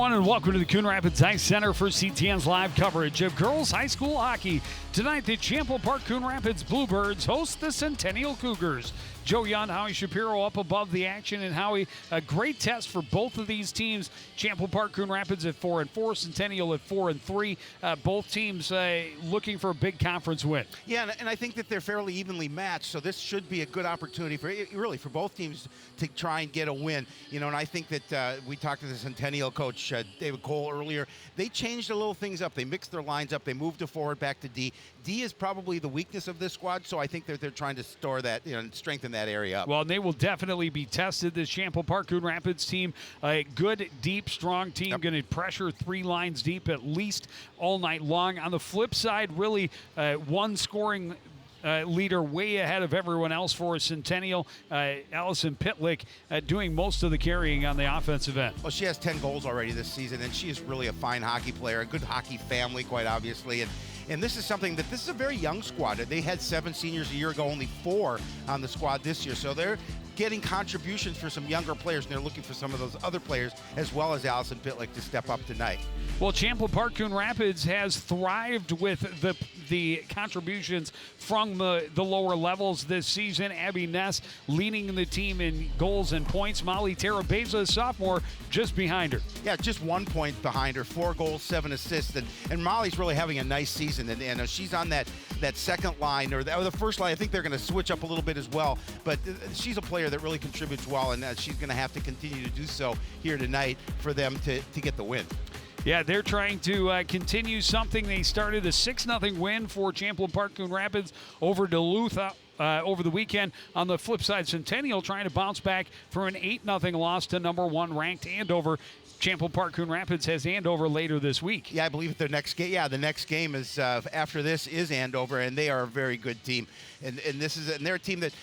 everyone, and welcome to the Coon Rapids Ice Center for CTN's live coverage of girls high school hockey. Tonight, the Champlin Park Coon Rapids Bluebirds host the Centennial Cougars. Joe Young, Howie Shapiro up above the action, and Howie, a great test for both of these teams. Champlin Park Coon Rapids at 4-4, Centennial at 4-3. Both teams looking for a big conference win. Yeah, and I think that they're fairly evenly matched, so this should be a good opportunity for both teams to try and get a win. You know, and I think that we talked to the Centennial coach, David Cole, earlier. They changed a little things up. They mixed their lines up. They moved to forward back to D. D is probably the weakness of this squad, so I think that they're trying to store that, and strengthen that area up. Well, and they will definitely be tested. This Champlin Park Coon Rapids team, a good, deep, strong team, going to pressure three lines deep at least all night long. On the flip side, really one scoring leader way ahead of everyone else for Centennial. Allison Pitlick doing most of the carrying on the offensive end. Well, she has 10 goals already this season, and she is really a fine hockey player, a good hockey family, quite obviously. And this is something that this is a very young squad. They had 7 seniors a year ago, only 4 on the squad this year. So they're getting contributions for some younger players, and they're looking for some of those other players, as well as Allison Pitlick, to step up tonight. Well, Champlin Park Coon Rapids has thrived with the contributions from the lower levels this season. Abby Ness leading the team in goals and points. Molly Terabeza, a sophomore, just behind her. Yeah, just 1 point behind her, 4 goals, 7 assists. And Molly's really having a nice season. And she's on that second line, or the first line. I think they're going to switch up a little bit as well. But she's a player that really contributes well, and she's going to have to continue to do so here tonight for them to get the win. Yeah, they're trying to continue something. They started a 6-0 win for Champlin Park Coon Rapids over Duluth over the weekend. On the flip side, Centennial trying to bounce back from an 8-0 loss to number 1 ranked Andover. Champlin Park Coon Rapids has Andover later this week. Yeah, I believe the next game. Yeah, the next game is after this is Andover, and they are a very good team. And they're a team that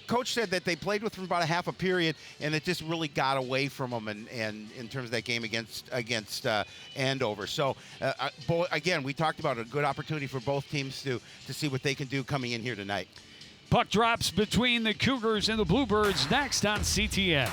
coach said that they played with from about a half a period, and it just really got away from them. And in terms of that game against Andover. So again, we talked about a good opportunity for both teams to see what they can do coming in here tonight. Puck drops between the Cougars and the Bluebirds next on CTN.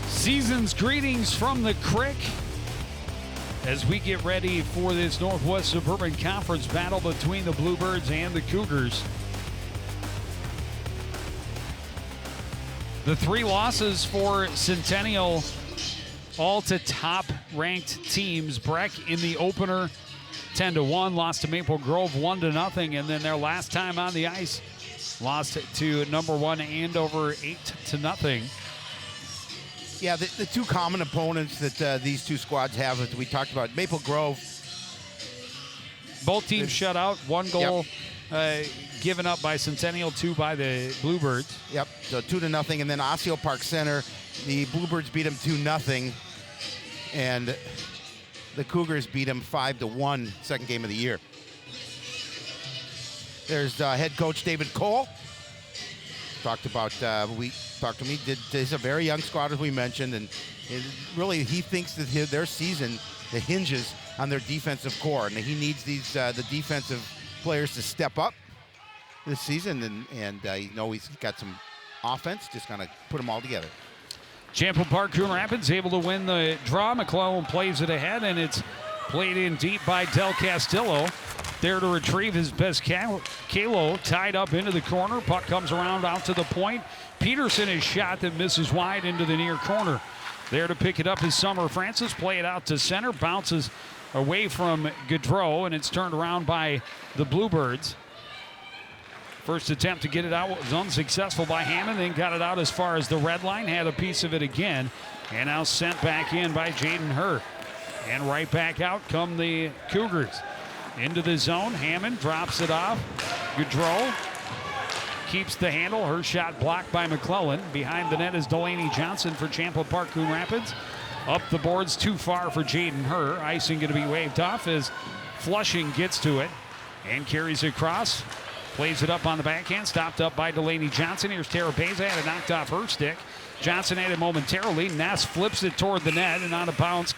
Season's greetings from the Crick as we get ready for this Northwest Suburban Conference battle between the Bluebirds and the Cougars. The 3 losses for Centennial, all to top-ranked teams. Breck in the opener, 10-1, lost to Maple Grove 1-0, and then their last time on the ice, lost to number 1 Andover 8-0. Yeah, the 2 common opponents that these 2 squads have, as we talked about, Maple Grove. Both teams shut out. 1 goal given up by Centennial, 2 by the Bluebirds. Yep, so 2-0. And then Osseo Park Center, the Bluebirds beat them 2-0. And the Cougars beat them 5-1, second game of the year. There's head coach David Cole. Talked to me. It's a very young squad, as we mentioned, and really he thinks that their season hinges on their defensive core, and he needs the defensive players to step up this season, and he's got some offense, just gonna put them all together. Champlin Park Coon Rapids able to win the draw. McClellan plays it ahead, and it's played in deep by Del Castillo. There to retrieve his best Kalo, tied up into the corner. Puck comes around out to the point. Peterson is shot that misses wide into the near corner. There to pick it up is Summer Francis. Play it out to center. Bounces away from Gaudreau, and it's turned around by the Bluebirds. First attempt to get it out was unsuccessful by Hammond, then got it out as far as the red line. Had a piece of it again. And now sent back in by Jaden Hurr. And right back out come the Cougars. Into the zone. Hammond drops it off. Gaudreau keeps the handle. Her shot blocked by McClellan. Behind the net is Delaney Johnson for Champlin Park Coon Rapids. Up the boards too far for Jaden Hurr. Icing going to be waved off as Flushing gets to it and carries it across. Plays it up on the backhand. Stopped up by Delaney Johnson. Here's Tara Beza. Had it knocked off her stick. Johnson had it momentarily. Ness flips it toward the net and out of bounds.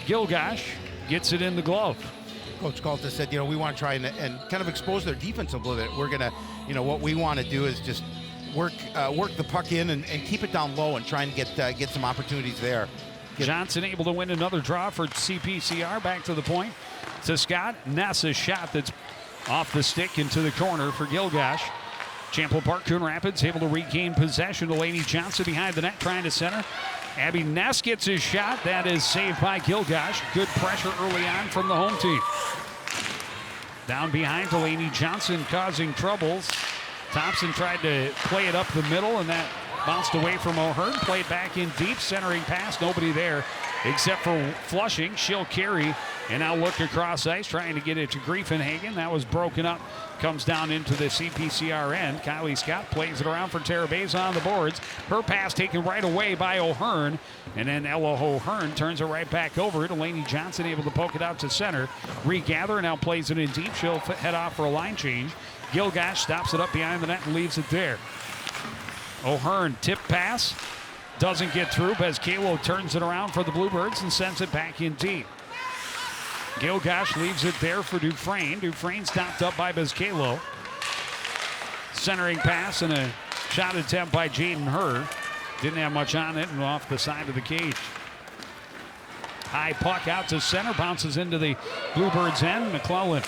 Gilgash gets it in the glove. Coach Calta said, we want to try and kind of expose their defense a little bit. We're going to, what we want to do is just work the puck in and keep it down low and try and get some opportunities there. Johnson able to win another draw for CPCR. Back to the point to Scott. Ness's shot that's off the stick into the corner for Gilgash. Champlin Park Coon Rapids able to regain possession. Delaney Johnson behind the net trying to center. Abby Ness gets his shot. That is saved by Gilgash. Good pressure early on from the home team. Down behind, Delaney Johnson causing troubles. Thompson tried to play it up the middle, and that bounced away from O'Hearn. Played back in deep, centering pass. Nobody there except for Flushing. She'll carry and now look across ice, trying to get it to Griefenhagen. That was broken up. Comes down into the CPCR end. Kylie Scott plays it around for Tara Beza on the boards. Her pass taken right away by O'Hearn. And then Ella O'Hearn turns it right back over. Delaney Johnson able to poke it out to center. Regather now plays it in deep. She'll head off for a line change. Gilgash stops it up behind the net and leaves it there. O'Hearn tip pass. Doesn't get through. Bezcalo turns it around for the Bluebirds and sends it back in deep. Gilgash leaves it there for Dufresne. Dufresne stopped up by Bezcalo. Centering pass and a shot attempt by Jaden Hurr. Didn't have much on it and off the side of the cage. High puck out to center. Bounces into the Bluebirds' end. McClellan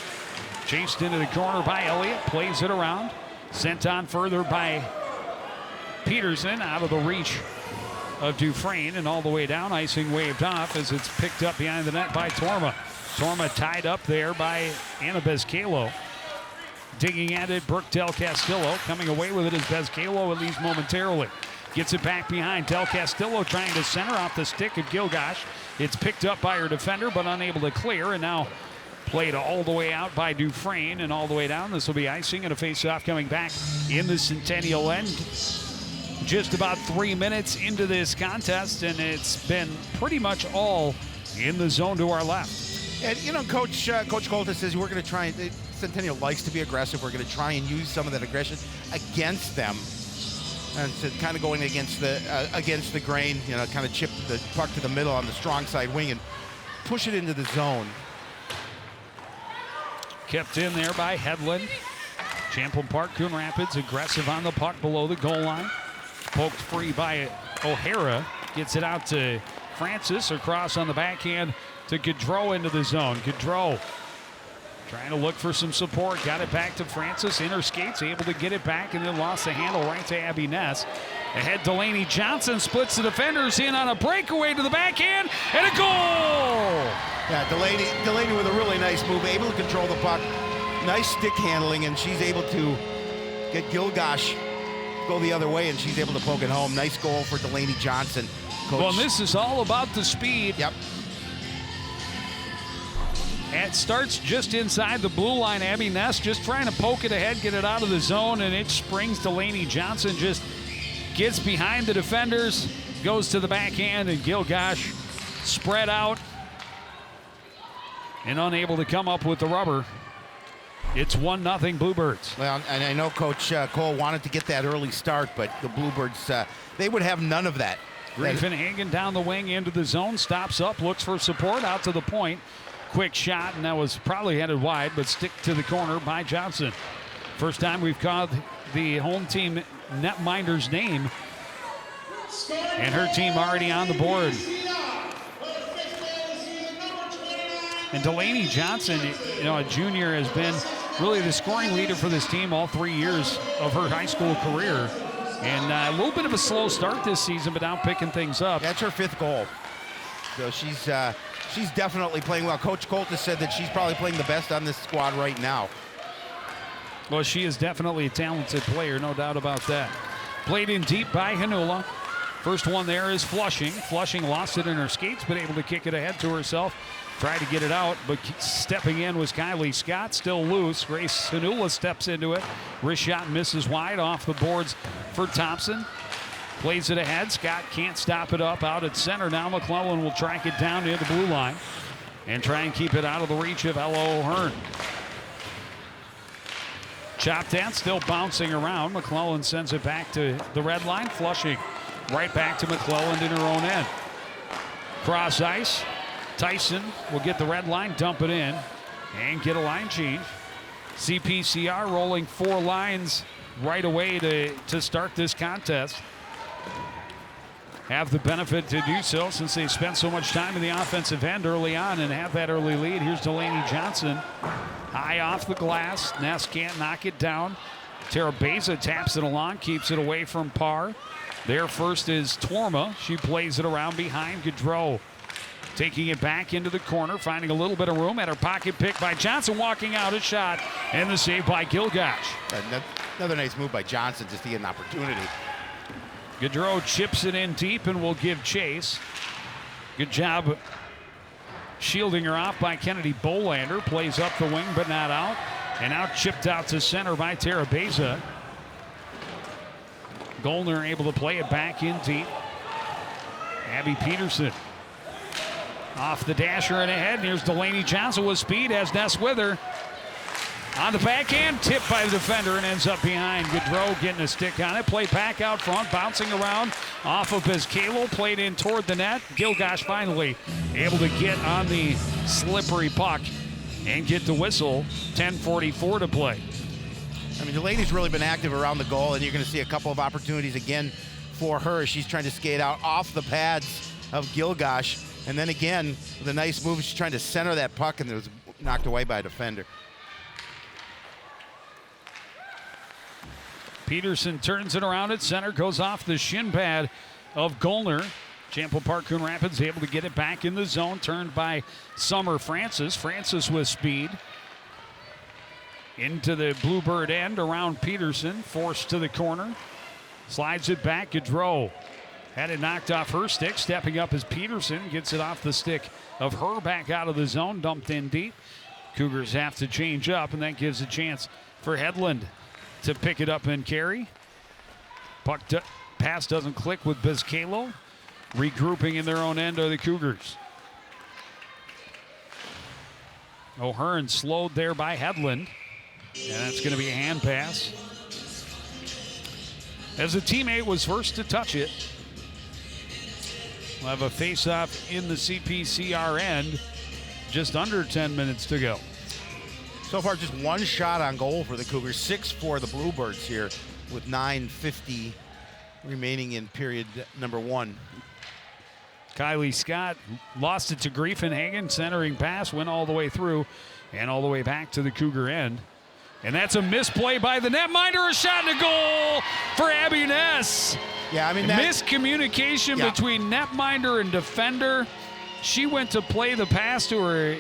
chased into the corner by Elliott. Plays it around. Sent on further by Peterson out of the reach of Dufresne and all the way down. Icing waved off as it's picked up behind the net by Torma. Torma tied up there by Anna Bezcalo. Digging at it, Brooke Del Castillo. Coming away with it is Bezcalo, at least momentarily. Gets it back behind. Del Castillo trying to center off the stick of Gilgash. It's picked up by her defender, but unable to clear, and now played all the way out by Dufresne and all the way down. This will be icing and a face-off coming back in the Centennial end. Just about 3 minutes into this contest, and it's been pretty much all in the zone to our left. And, Coach Colta says we're going to try, Centennial likes to be aggressive. We're going to try and use some of that aggression against them. And so kind of going against the grain, kind of chip the puck to the middle on the strong side wing and push it into the zone. Kept in there by Hedlund. Champlin Park, Coon Rapids, aggressive on the puck below the goal line. Poked free by O'Hara. Gets it out to Francis. Across on the backhand to Gaudreau into the zone. Gaudreau trying to look for some support. Got it back to Francis. Inner skates, able to get it back, and then lost the handle right to Abby Ness. Ahead, Delaney Johnson splits the defenders in on a breakaway to the backhand, and a goal! Yeah, Delaney with a really nice move, able to control the puck. Nice stick handling, and she's able to get Gilgash go the other way, and she's able to poke it home. Nice goal for Delaney Johnson. Coach. Well, this is all about the speed. Yep. It starts just inside the blue line. Abby Ness just trying to poke it ahead, get it out of the zone, and it springs. Delaney Johnson just gets behind the defenders, goes to the backhand, and Gilgash spread out and unable to come up with the rubber. It's 1-0 Bluebirds. Well, and I know Coach Cole wanted to get that early start, but the Bluebirds, they would have none of that. Griefenhagen down the wing into the zone, stops up, looks for support out to the point. Quick shot, and that was probably headed wide, but stick to the corner by Johnson. First time we've called the home team netminder's name, and her team already on the board. And Delaney Johnson, a junior, has been really the scoring leader for this team all 3 years of her high school career. And a little bit of a slow start this season, but now picking things up. That's her 5th goal. So she's definitely playing well. Coach Colt has said that she's probably playing the best on this squad right now. Well, she is definitely a talented player, no doubt about that. Played in deep by Hanula. First one there is Flushing. Flushing lost it in her skates, but able to kick it ahead to herself. Tried to get it out, but stepping in was Kylie Scott, still loose. Grace Hanula steps into it. Wrist shot misses wide off the boards for Thompson. Plays it ahead. Scott can't stop it up out at center. Now McClellan will track it down near the blue line and try and keep it out of the reach of Ella O'Hearn. Chopped at, still bouncing around. McClellan sends it back to the red line. Flushing right back to McClellan in her own end. Cross ice. Tyson will get the red line, dump it in, and get a line change. CPCR rolling 4 lines right away to start this contest. Have the benefit to do so since they spent so much time in the offensive end early on and have that early lead. Here's Delaney Johnson. High off the glass. Ness can't knock it down. Tara Beza taps it along, keeps it away from Parr. There first is Torma. She plays it around behind Gaudreau. Taking it back into the corner, finding a little bit of room at her pocket pick by Johnson, walking out a shot, and the save by Gilgash. Another nice move by Johnson just to get an opportunity. Gaudreau chips it in deep and will give chase. Good job shielding her off by Kennedy Bolander. Plays up the wing, but not out. And now chipped out to center by Tara Beza. Goldner able to play it back in deep. Abby Peterson off the dasher and ahead. And here's Delaney Johnson with speed, has Ness with her. On the backhand, tipped by the defender and ends up behind. Gaudreau getting a stick on it. Played back out front, bouncing around off of Bezcalo. Played in toward the net. Gilgash finally able to get on the slippery puck and get the whistle. 10:44 to play. I mean, Delaney's really been active around the goal, and you're going to see a couple of opportunities again for her. She's trying to skate out off the pads of Gilgash. And then again, with a nice move, she's trying to center that puck, and it was knocked away by a defender. Peterson turns it around at center, goes off the shin pad of Goldner. Champlin Park Coon Rapids able to get it back in the zone, turned by Summer Francis. Francis with speed. Into the Bluebird end around Peterson, forced to the corner. Slides it back, Gaudreau. Had it knocked off her stick. Stepping up is Peterson. Gets it off the stick of her back out of the zone. Dumped in deep. Cougars have to change up, and that gives a chance for Hedlund to pick it up and carry. Puck pass doesn't click with Bezcalo. Regrouping in their own end are the Cougars. O'Hearn slowed there by Hedlund. And that's going to be a hand pass. As a teammate was first to touch it. We'll have a face-off in the CPCR end. Just under 10 minutes to go. So far, just one shot on goal for the Cougars. 6 for the Bluebirds here with 9:50 remaining in period number 1. Kylie Scott lost it to Griefenhagen. Centering pass, went all the way through and all the way back to the Cougar end. And that's a misplay by the netminder. A shot and a goal for Abby Ness. Yeah, I mean, miscommunication between netminder and defender. She went to play the pass to her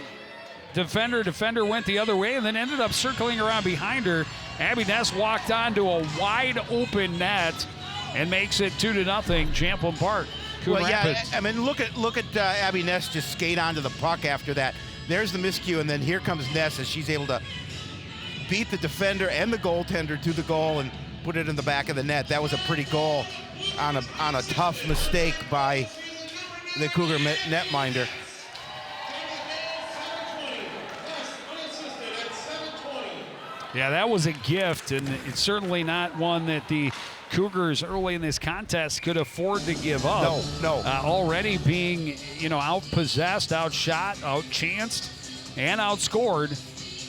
defender. Defender went the other way and then ended up circling around behind her. Abby Ness walked onto a wide open net and makes it 2-0 Champlin Park. Well, yeah, I mean, look at Abby Ness just skate onto the puck after that. There's the miscue, and then here comes Ness as she's able to beat the defender and the goaltender to the goal and put it in the back of the net. That was a pretty goal on a tough mistake by the Cougar netminder. Yeah, that was a gift, and it's certainly not one that the Cougars early in this contest could afford to give up. No. Already being, outpossessed, outshot, outchanced, and outscored.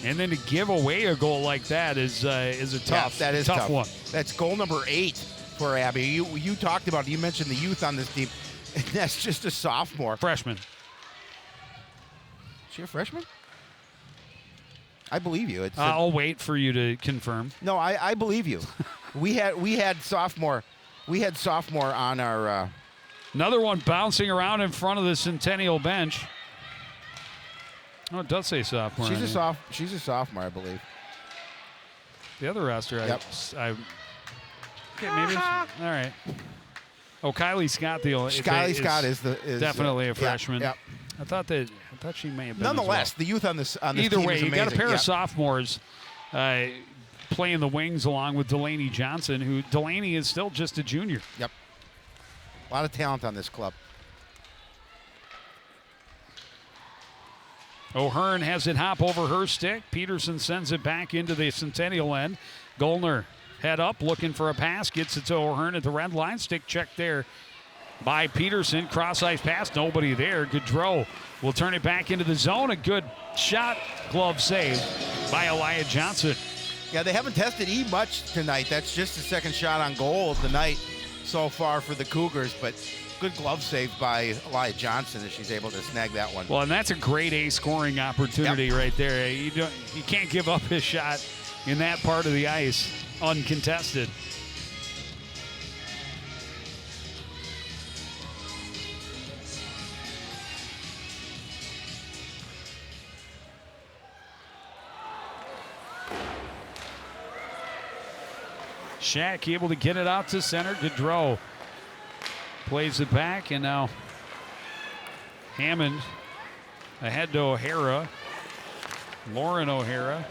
And then to give away a goal like that is a tough one. That's goal number 8 for Abby. You talked about it. You mentioned the youth on this team. And that's just a sophomore. Freshman. Is she a freshman? I believe you. I'll wait for you to confirm. No, I believe you. we had sophomore on our. Another one bouncing around in front of the Centennial bench. Oh, it does say sophomore. She's a sophomore, I believe. The other roster, yep. Okay, maybe. All right. Oh, Kylie Scott, Kylie Scott is definitely a freshman. Yeah. I thought she may have been. Nonetheless, as well. the youth on this Either team way, is you amazing. got a pair of sophomores playing the wings along with Delaney Johnson, who Delaney is still just a junior. Yep. A lot of talent on this club. O'Hearn has it hop over her stick. Peterson sends it back into the Centennial end. Gollner head up, looking for a pass. Gets it to O'Hearn at the red line. Stick check there by Peterson. Cross-ice pass, nobody there. Gaudreau will turn it back into the zone. A good shot, glove save by Elijah Johnson. Yeah, they haven't tested E much tonight. That's just the second shot on goal of the night so far for the Cougars, but good glove save by Elijah Johnson as she's able to snag that one. Well, and that's a grade A scoring opportunity right there. You can't give up his shot in that part of the ice uncontested. Shack able to get it out to center. Gaudreau plays it back, and now Hammond ahead to O'Hara. Lauren O'Hara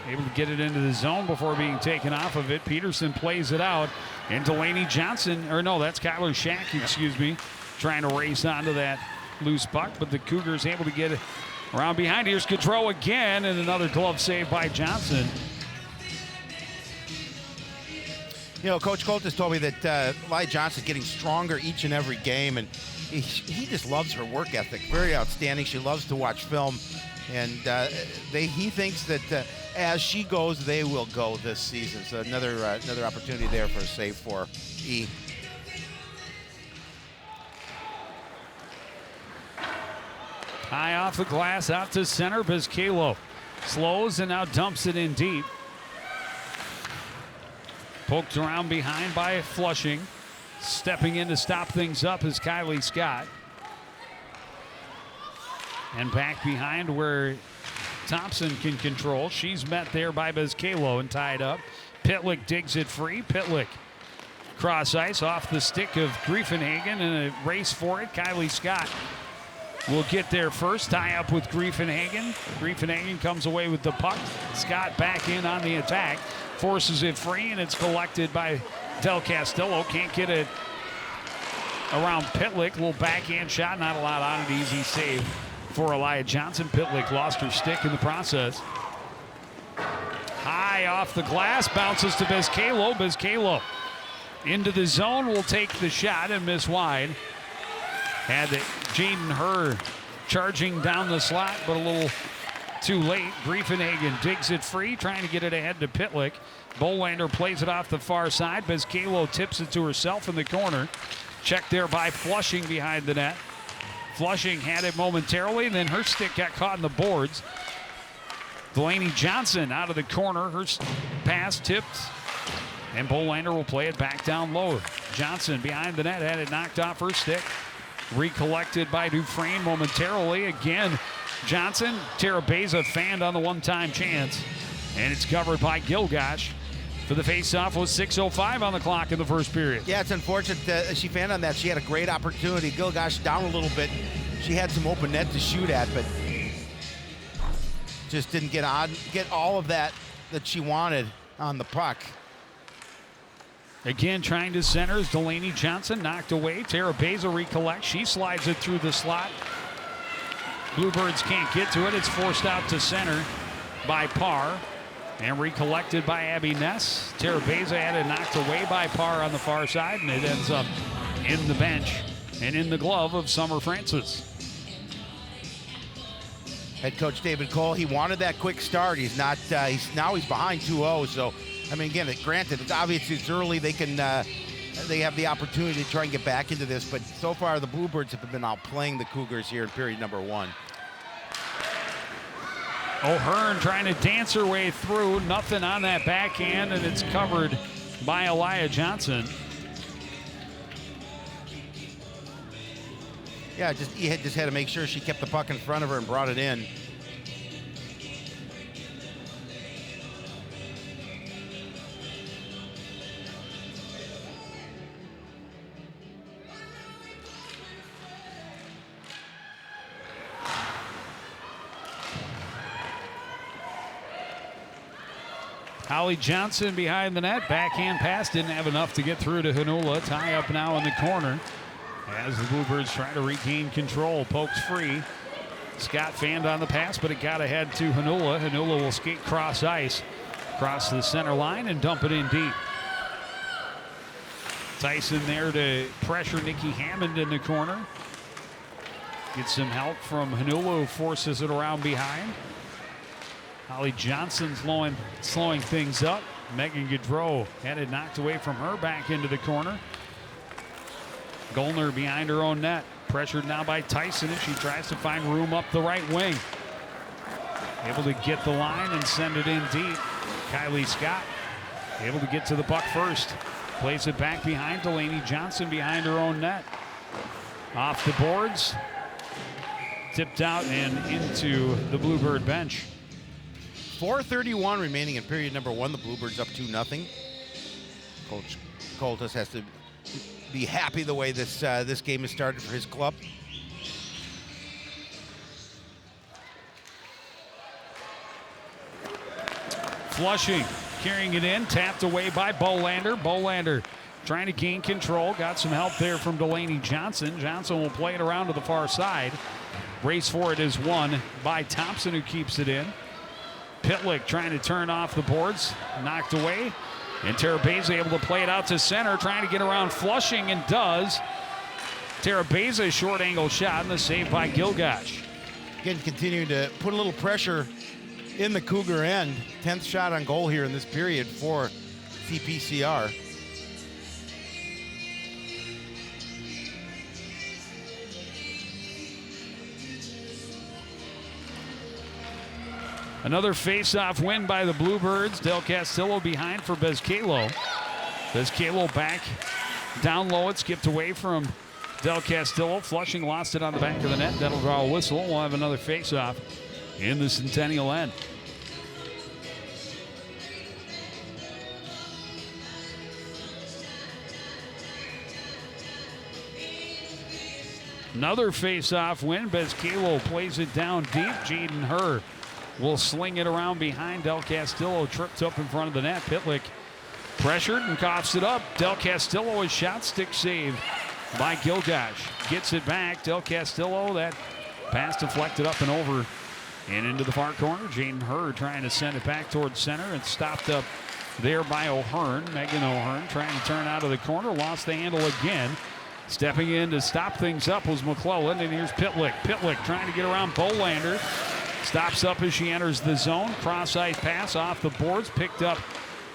able to get it into the zone before being taken off of it. Peterson plays it out, and Delaney Johnson, or no, that's Kyler Shack, excuse me, trying to race onto that loose puck, but the Cougars able to get it around behind. Here's Gaudreau again, and another glove save by Johnson. You know, Coach Colt has told me that Elijah Johnson's getting stronger each and every game, and he just loves her work ethic. Very outstanding. She loves to watch film, and he thinks that as she goes, they will go this season. So another opportunity there for a save for E. High off the glass, out to center. Bizcalo slows and now dumps it in deep. Poked around behind by Flushing. Stepping in to stop things up is Kylie Scott. And back behind where Thompson can control. She's met there by Bizcalo and tied up. Pitlick digs it free. Pitlick cross ice off the stick of Griefenhagen and a race for it. Kylie Scott will get there first. Tie up with Griefenhagen. Griefenhagen comes away with the puck. Scott back in on the attack. Forces it free, and it's collected by Del Castillo. Can't get it around Pitlick. Little backhand shot, not a lot on it. Easy save for Elijah Johnson. Pitlick lost her stick in the process. High off the glass, bounces to Bizcalo. Bizcalo into the zone, will take the shot and miss wide. Had Jaden Herr charging down the slot, but a little too late. Griefenhagen digs it free, trying to get it ahead to Pitlick. Bolander plays it off the far side. Bizcalo tips it to herself in the corner. Checked there by Flushing behind the net. Flushing had it momentarily, and then her stick got caught in the boards. Delaney Johnson out of the corner. Her pass tipped, and Bolander will play it back down low. Johnson behind the net had it knocked off her stick. Recollected by Dufresne momentarily. Again, Johnson, Terabeza fanned on the one-time chance, and it's covered by Gilgash for the face-off with 6:05 on the clock in the first period. Yeah, it's unfortunate that she fanned on that. She had a great opportunity. Gilgash down a little bit. She had some open net to shoot at, but just didn't get all of that she wanted on the puck. Again, trying to center is Delaney Johnson, knocked away. Terabeza recollects. She slides it through the slot. Bluebirds can't get to it. It's forced out to center by Parr and recollected by Abby Ness. Terabeza had it knocked away by Parr on the far side, and it ends up in the bench and in the glove of Summer Francis. Head coach David Cole, he wanted that quick start. He's not. Now he's behind 2-0. So, I mean, again, granted, it's obvious it's early. They can. They have the opportunity to try and get back into this, but so far the Bluebirds have been outplaying the Cougars here in period number 1. O'Hearn trying to dance her way through. Nothing on that backhand, and it's covered by Elijah Johnson. Yeah, he just had to make sure she kept the puck in front of her and brought it in. Holly Johnson behind the net. Backhand pass, didn't have enough to get through to Hanula. Tie up now in the corner as the Bluebirds try to regain control. Pokes free. Scott fanned on the pass, but it got ahead to Hanula. Hanula will skate cross ice, cross the center line, and dump it in deep. Tyson there to pressure Nikki Hammond in the corner. Gets some help from Hanula, who forces it around behind. Holly Johnson slowing things up. Megan Gaudreau had it knocked away from her, back into the corner. Gollner behind her own net. Pressured now by Tyson as she tries to find room up the right wing. Able to get the line and send it in deep. Kylie Scott able to get to the puck first. Plays it back behind Delaney Johnson behind her own net. Off the boards. Tipped out and into the Bluebird bench. 4:31 remaining in period number 1. The Bluebirds up 2-0. Coach Coltis has to be happy the way this game has started for his club. Flushing, carrying it in, tapped away by Bolander. Bolander trying to gain control. Got some help there from Delaney Johnson. Johnson will play it around to the far side. Race for it is won by Thompson, who keeps it in. Pitlick trying to turn off the boards. Knocked away. And Terabeza able to play it out to center, trying to get around Flushing, and does. Terabeza short angle shot, and the save by Gilgash. Again, continuing to put a little pressure in the Cougar end. 10th shot on goal here in this period for CPCR. Another face-off win by the Bluebirds. Del Castillo behind for Bezcalo. Bezcalo back down low. It skipped away from Del Castillo. Flushing lost it on the back of the net. That'll draw a whistle. We'll have another face-off in the Centennial end. Another face-off win. Bezcalo plays it down deep. Jaden Herr will sling it around behind. Del Castillo tripped up in front of the net. Pitlick pressured and coughs it up. Del Castillo, a shot stick save by Gilgash. Gets it back. Del Castillo, that pass deflected up and over and into the far corner. Jaden Herr trying to send it back towards center and stopped up there by O'Hearn. Megan O'Hearn trying to turn out of the corner. Lost the handle again. Stepping in to stop things up was McClellan, and here's Pitlick. Pitlick trying to get around Bolander. Stops up as she enters the zone. Cross-ice pass off the boards. Picked up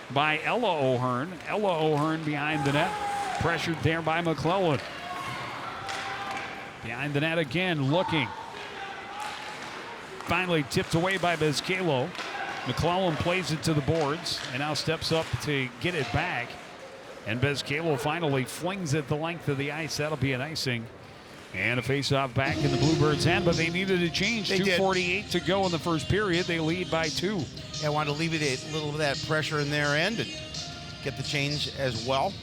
by Ella O'Hearn. Ella O'Hearn behind the net. Pressured there by McClellan. Behind the net again, looking. Finally tipped away by Bezcalo. McClellan plays it to the boards and now steps up to get it back. And Bezcalo finally flings it the length of the ice. That'll be an icing. And a face-off back in the Bluebirds' end, but they needed a change. 2:48 to go in the first period. They lead by 2. I wanted to leave it a little of that pressure in their end and get the change as well.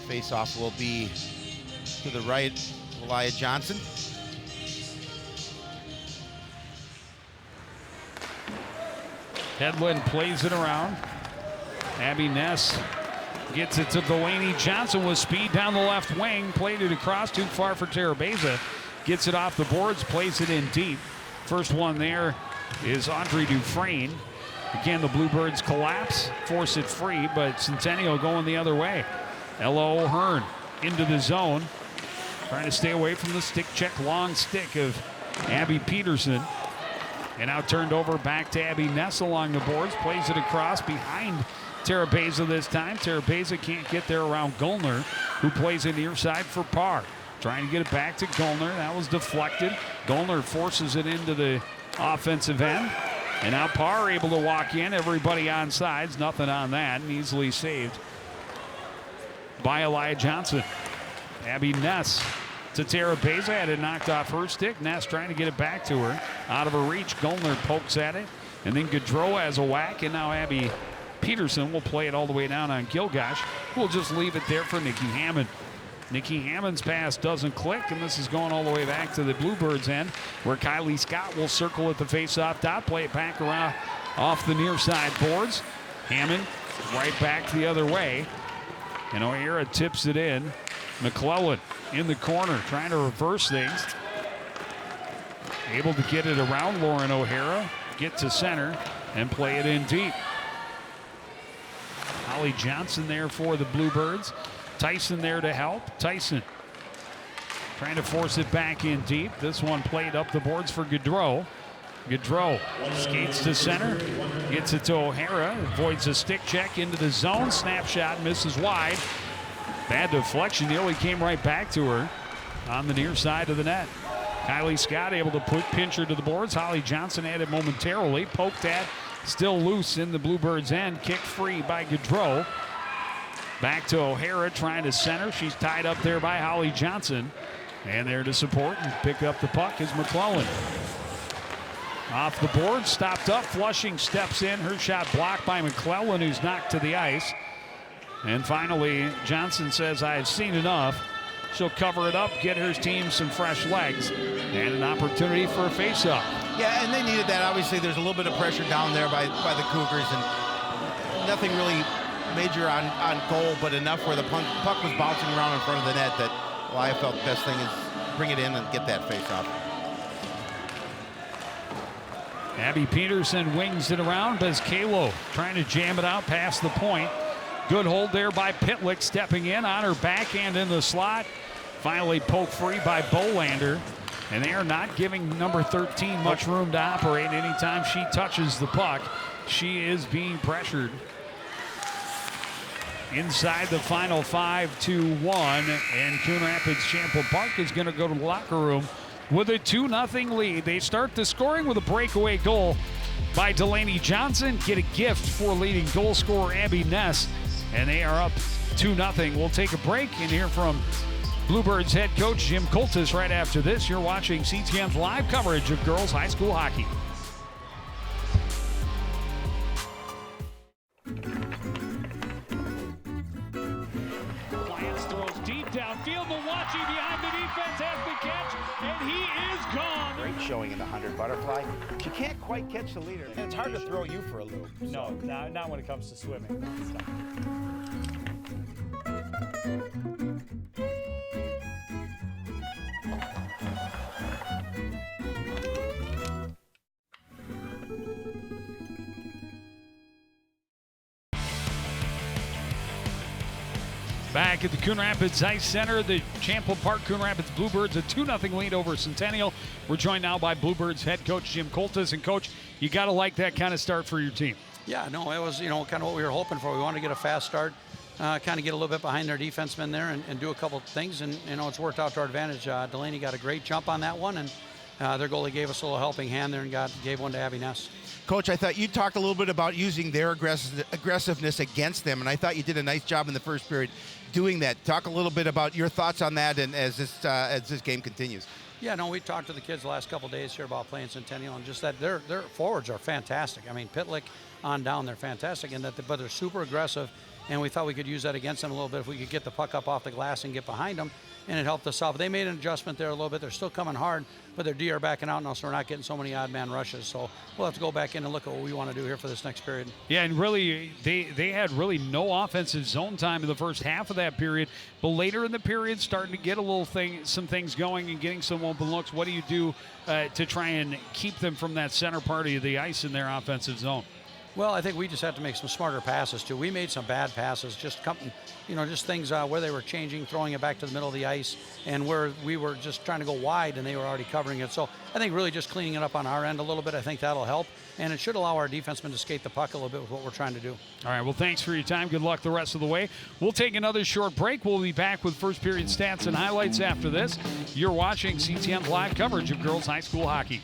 Face-off will be to the right, Elia Johnson. Hedlund plays it around. Abby Ness gets it to Delaney Johnson with speed down the left wing. Played it across, too far for Terabeza. Gets it off the boards, plays it in deep. First one there is Audrey Dufresne. Again, the Bluebirds collapse, force it free, but Centennial going the other way. Ella O'Hearn into the zone. Trying to stay away from the stick check, long stick of Abby Peterson. And now turned over back to Abby Ness along the boards. Plays it across behind Terabeza this time. Terabeza can't get there around Gollner, who plays it near side for Parr. Trying to get it back to Gollner. That was deflected. Gollner forces it into the offensive end. And now Parr able to walk in. Everybody on sides. Nothing on that. And easily saved by Elia Johnson. Abby Ness to Terabeza. Had it knocked off her stick. Ness trying to get it back to her. Out of her reach. Gollner pokes at it. And then Gaudreau has a whack. And now Abby Peterson will play it all the way down on Gilgash. We'll just leave it there for Nikki Hammond. Nikki Hammond's pass doesn't click, and this is going all the way back to the Bluebirds' end, where Kylie Scott will circle at the face-off dot, play it back around off the near side boards. Hammond right back the other way, and O'Hara tips it in. McClellan in the corner trying to reverse things. Able to get it around Lauren O'Hara, get to center, and play it in deep. Holly Johnson there for the Bluebirds. Tyson there to help. Tyson trying to force it back in deep. This one played up the boards for Gaudreau. Gaudreau skates to center, gets it to O'Hara, avoids a stick check into the zone. Snapshot misses wide. Bad deflection, nearly came right back to her on the near side of the net. Kylie Scott able to pinch her to the boards. Holly Johnson had it momentarily. Poked at, still loose in the Bluebirds' end. Kicked free by Gaudreau. Back to O'Hara trying to center. She's tied up there by Holly Johnson. And there to support and pick up the puck is McClellan. Off the board, stopped up. Flushing steps in. Her shot blocked by McClellan, who's knocked to the ice. And finally, Johnson says, "I've seen enough." She'll cover it up, get her team some fresh legs, and an opportunity for a face-off. Yeah, and they needed that. Obviously, there's a little bit of pressure down there by the Cougars, and nothing really major on goal, but enough where the puck was bouncing around in front of the net that, well, I felt the best thing is bring it in and get that face-off. Abby Peterson wings it around. Bezcalo trying to jam it out past the point. Good hold there by Pitlick, stepping in on her backhand in the slot. Finally poked free by Bolander. And they are not giving number 13 much room to operate anytime she touches the puck. She is being pressured. Inside the final 5-2-1, and Coon Rapids Champlin Park is going to go to the locker room with a 2-0 lead. They start the scoring with a breakaway goal by Delaney Johnson. Get a gift for leading goal scorer Abby Ness, and they are up 2-0. We'll take a break and hear from Bluebirds head coach Jim Coltis right after this. You're watching CTM's live coverage of girls high school hockey. Lyons throws deep downfield. Milwaukee behind the defense has the catch, and he is gone. Great showing in the 100 butterfly. She can't quite catch the leader. And it's hard to throw you for a loop. No, not when it comes to swimming. Back at the Coon Rapids Ice Center, the Champlin Park Coon Rapids Bluebirds a 2-0 lead over Centennial. We're joined now by Bluebirds head coach Jim Coltis. And coach, you got to like that kind of start for your team. Yeah, no, it was, kind of what we were hoping for. We wanted to get a fast start, kind of get a little bit behind their defensemen there and do a couple of things. And, it's worked out to our advantage. Delaney got a great jump on that one, and their goalie gave us a little helping hand there and gave one to Abby Ness. Coach, I thought you talked a little bit about using their aggressiveness against them, and I thought you did a nice job in the first period doing that. Talk a little bit about your thoughts on that and as this game continues. Yeah, no, we talked to the kids the last couple of days here about playing Centennial, and just that their forwards are fantastic. I mean, Pitlick on down, they're fantastic, but they're super aggressive, and we thought we could use that against them a little bit if we could get the puck up off the glass and get behind them, and it helped us out. But they made an adjustment there a little bit. They're still coming hard, but their D are backing out now, so we're not getting so many odd man rushes. So we'll have to go back in and look at what we want to do here for this next period. Yeah, and really, they had really no offensive zone time in the first half of that period, but later in the period, starting to get some things going and getting some open looks. What do you do to try and keep them from that center part of the ice in their offensive zone? Well, I think we just have to make some smarter passes, too. We made some bad passes, just things where they were changing, throwing it back to the middle of the ice, and where we were just trying to go wide and they were already covering it. So I think really just cleaning it up on our end a little bit, I think that'll help. And it should allow our defensemen to skate the puck a little bit with what we're trying to do. All right, well, thanks for your time. Good luck the rest of the way. We'll take another short break. We'll be back with first period stats and highlights after this. You're watching CTM's live coverage of girls high school hockey.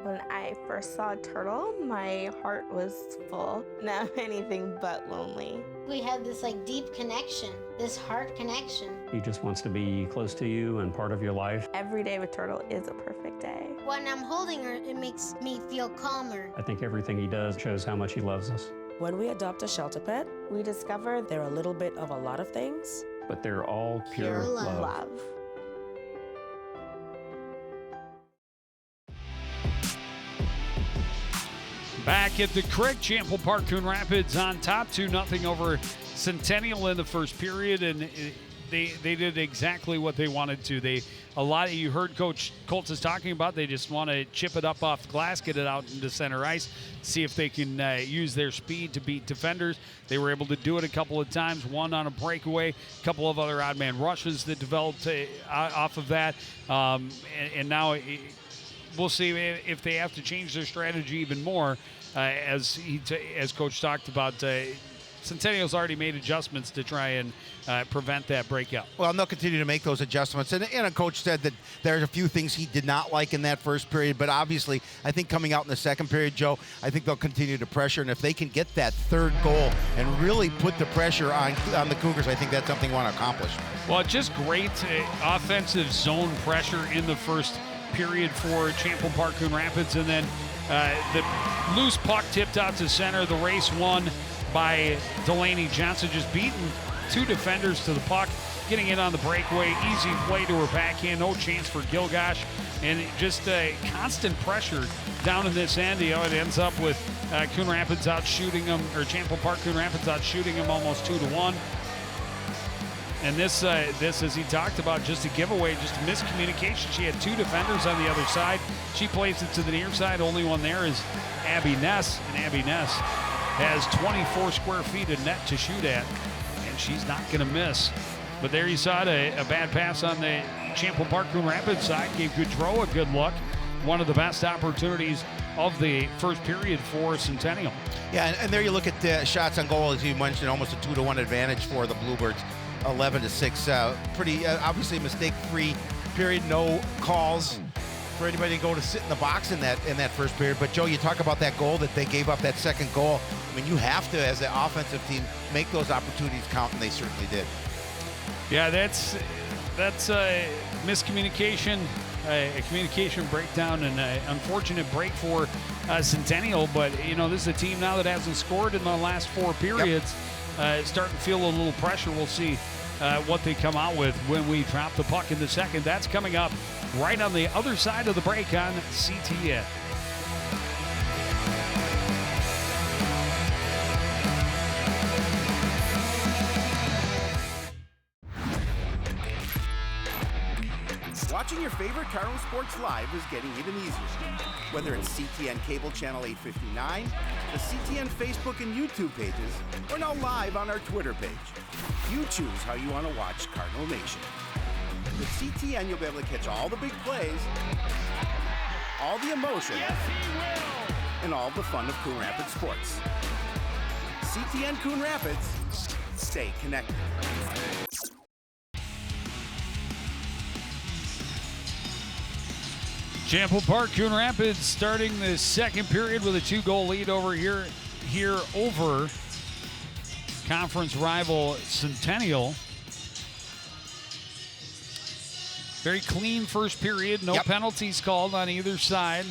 When I first saw a turtle, my heart was full. Now anything but lonely. We had this deep connection, this heart connection. He just wants to be close to you and part of your life. Every day with Turtle is a perfect day. When I'm holding her, it makes me feel calmer. I think everything he does shows how much he loves us. When we adopt a shelter pet, We discover they're a little bit of a lot of things. but they're all pure, Pure love. love. Back at the Crick, Champlin Park Coon Rapids on top, 2-0 over Centennial in the first period, and they did exactly what they wanted to. You heard Coach Colts is talking about, they just want to chip it up off the glass, get it out into center ice, see if they can use their speed to beat defenders. They were able to do it a couple of times, one on a breakaway, a couple of other odd man rushes that developed off of that, and now we'll see if they have to change their strategy even more. As Coach talked about, Centennial's already made adjustments to try and prevent that breakout. Well, and they'll continue to make those adjustments. And a coach said that there's a few things he did not like in that first period, but obviously, I think coming out in the second period, Joe, I think they'll continue to pressure. And if they can get that third goal and really put the pressure on the Cougars, I think that's something we want to accomplish. Well, just great offensive zone pressure in the first period for Champlin Park Coon Rapids, and then the loose puck tipped out to center. The race won by Delaney Johnson, just beating two defenders to the puck, getting it on the breakaway. Easy play to her backhand, no chance for Gilgash, and just constant pressure down in this end. It ends up with Coon Rapids out shooting them, or Champlin Park Coon Rapids out shooting them almost 2-1. And this, as he talked about, just a giveaway, just a miscommunication. She had two defenders on the other side. She plays it to the near side. Only one there is Abby Ness, and Abby Ness has 24 square feet of net to shoot at, and she's not going to miss. But there you saw it, a bad pass on the Champlin Park Coon Rapids side. Gave Goudreau a good look. One of the best opportunities of the first period for Centennial. Yeah, and there you look at the shots on goal, as you mentioned, almost a 2-1 advantage for the Bluebirds. 11-6, pretty obviously mistake-free period. No calls for anybody to go to sit in the box in that first period. But Joe, you talk about that goal that they gave up, that second goal. I mean, you have to, as an offensive team, make those opportunities count, and they certainly did. Yeah, that's a miscommunication, a communication breakdown, and an unfortunate break for Centennial. But this is a team now that hasn't scored in the last four periods. Yep. Starting to feel a little pressure. We'll see what they come out with when we drop the puck in the second. That's coming up right on the other side of the break on CTN. Watching your favorite Cardinal sports live is getting even easier. Whether it's CTN Cable Channel 859, the CTN Facebook and YouTube pages, or now live on our Twitter page. You choose how you want to watch Cardinal Nation. With CTN, you'll be able to catch all the big plays, all the emotion, and all the fun of Coon Rapids sports. CTN Coon Rapids, stay connected. Champlin Park Coon Rapids starting the second period with a 2-goal lead over here over conference rival Centennial. Very clean first period, no penalties called on either side.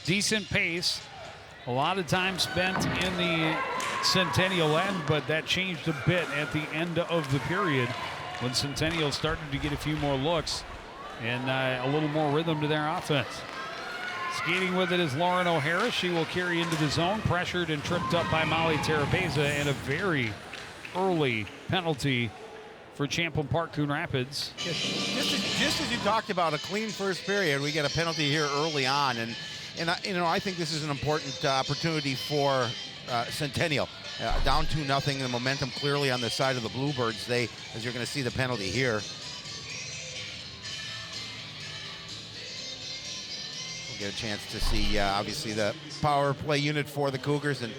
Decent pace. A lot of time spent in the Centennial end, but that changed a bit at the end of the period when Centennial started to get a few more looks and a little more rhythm to their offense. Skating with it is Lauren O'Hara. She will carry into the zone, pressured and tripped up by Molly Terabeza, and a very early penalty for Champlin Park Coon Rapids. Just as you talked about a clean first period, we get a penalty here early on, and I think this is an important opportunity for Centennial. Down 2-0, the momentum clearly on the side of the Bluebirds. As you're going to see the penalty here. We'll get a chance to see, obviously, the power play unit for the Cougars and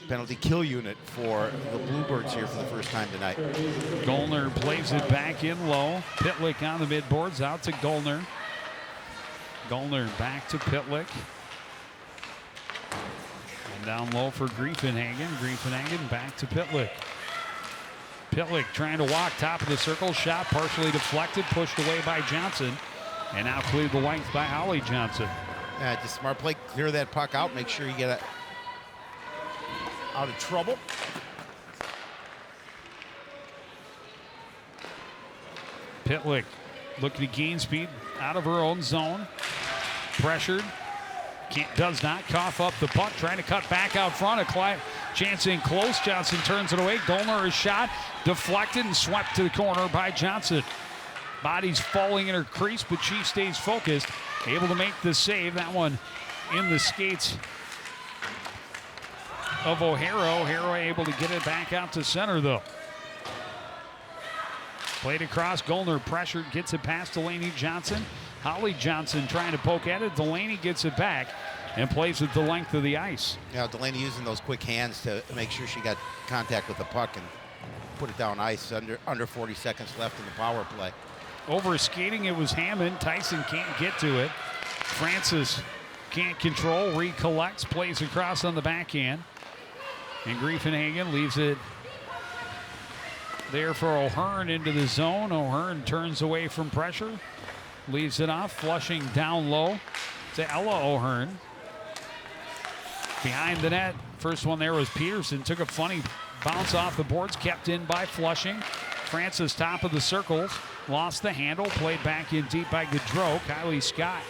penalty kill unit for the Bluebirds here for the first time tonight. Gollner plays it back in low. Pitlick on the midboards, out to Gollner. Gollner back to Pitlick. And down low for Griefenhagen. Griefenhagen back to Pitlick. Pitlick trying to walk top of the circle. Shot partially deflected, pushed away by Johnson. And now cleared the length by Holly Johnson. Just smart play, clear that puck out, make sure you get out of trouble. Pitlick looking to gain speed out of her own zone. Pressured. Does not cough up the puck. Trying to cut back out front. A chance in close. Johnson turns it away. Gollner is shot. Deflected and swept to the corner by Johnson. Body's falling in her crease, but she stays focused. Able to make the save. That one in the skates of O'Hara. O'Hara able to get it back out to center, though. Played across. Gollner pressured. Gets it past Delaney Johnson. Holly Johnson trying to poke at it. Delaney gets it back and plays it the length of the ice. Yeah, Delaney using those quick hands to make sure she got contact with the puck and put it down ice. Under 40 seconds left in the power play. Over skating, it was Hammond. Tyson can't get to it. Francis can't control, recollects, plays across on the backhand. And Griefenhagen leaves it there for O'Hearn into the zone. O'Hearn turns away from pressure. Leaves it off, flushing down low to Ella O'Hearn. Behind the net, first one there was Peterson. Took a funny bounce off the boards, kept in by Flushing. Francis top of the circle, lost the handle, played back in deep by Gaudreau. Kylie Scott